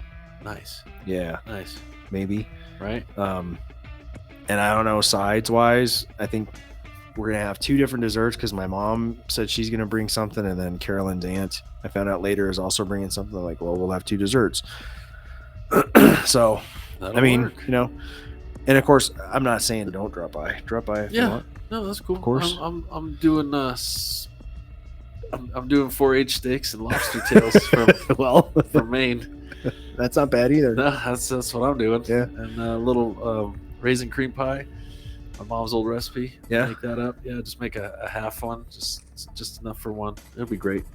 Speaker 9: Nice.
Speaker 10: Yeah.
Speaker 9: Nice.
Speaker 10: Maybe.
Speaker 9: Right.
Speaker 10: And I don't know, sides wise, I think we're gonna have two different desserts because my mom said she's gonna bring something, and then Carolyn's aunt, I found out later, is also bringing something. Like, well, we'll have two desserts. So,
Speaker 9: that'll
Speaker 10: I mean,
Speaker 9: work.
Speaker 10: and of course, I'm not saying don't drop by. Drop by if you want.
Speaker 9: No, that's cool.
Speaker 10: Of course.
Speaker 9: I'm doing I'm doing 4-H steaks and lobster tails from Maine.
Speaker 10: That's not bad either.
Speaker 9: No, that's what I'm doing.
Speaker 10: Yeah.
Speaker 9: And a little raisin cream pie. My mom's old recipe.
Speaker 10: Yeah.
Speaker 9: Make that up. Yeah, just make a half one. Just enough for one. It'll be great.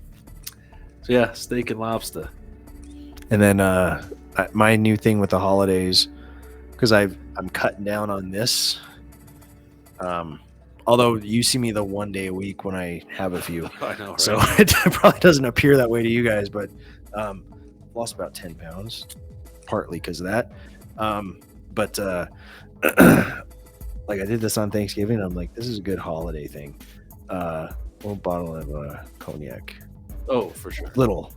Speaker 9: So yeah, steak and lobster.
Speaker 10: And then my new thing with the holidays, because I'm cutting down on this. Although you see me the one day a week when I have a few.
Speaker 9: I know, right?
Speaker 10: So it probably doesn't appear that way to you guys, but lost about 10 pounds, partly because of that. But like I did this on Thanksgiving, and I'm like, this is a good holiday thing. One bottle of cognac.
Speaker 9: Oh, for sure.
Speaker 10: Little,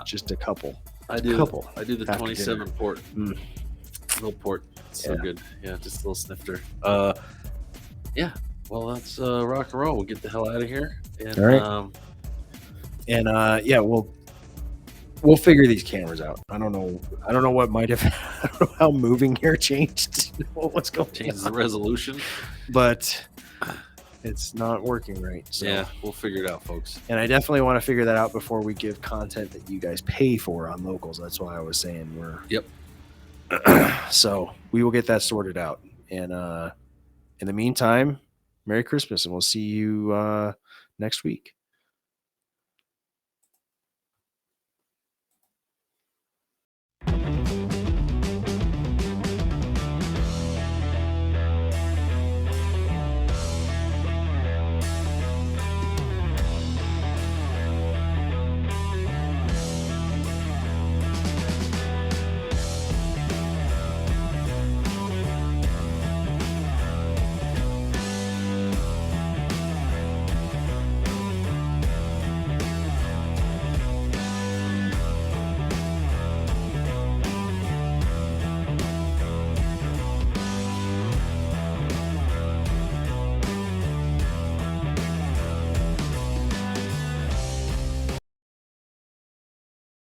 Speaker 10: just a couple.
Speaker 9: I do
Speaker 10: After
Speaker 9: the 27
Speaker 10: dinner.
Speaker 9: port. Little port. So good. Yeah, just a little snifter. Yeah. Well, that's rock and roll. We'll get the hell out of here. And,
Speaker 10: all right. Yeah, we'll figure these cameras out. I don't know what might have. I don't know how moving here changed. What's going on?
Speaker 9: Change the resolution,
Speaker 10: but it's not working right. So.
Speaker 9: Yeah, we'll figure it out, folks.
Speaker 10: And I definitely want to figure that out before we give content that you guys pay for on locals. That's why I was saying we're.
Speaker 9: Yep.
Speaker 10: So we will get that sorted out. And in the meantime, Merry Christmas, and we'll see you next week.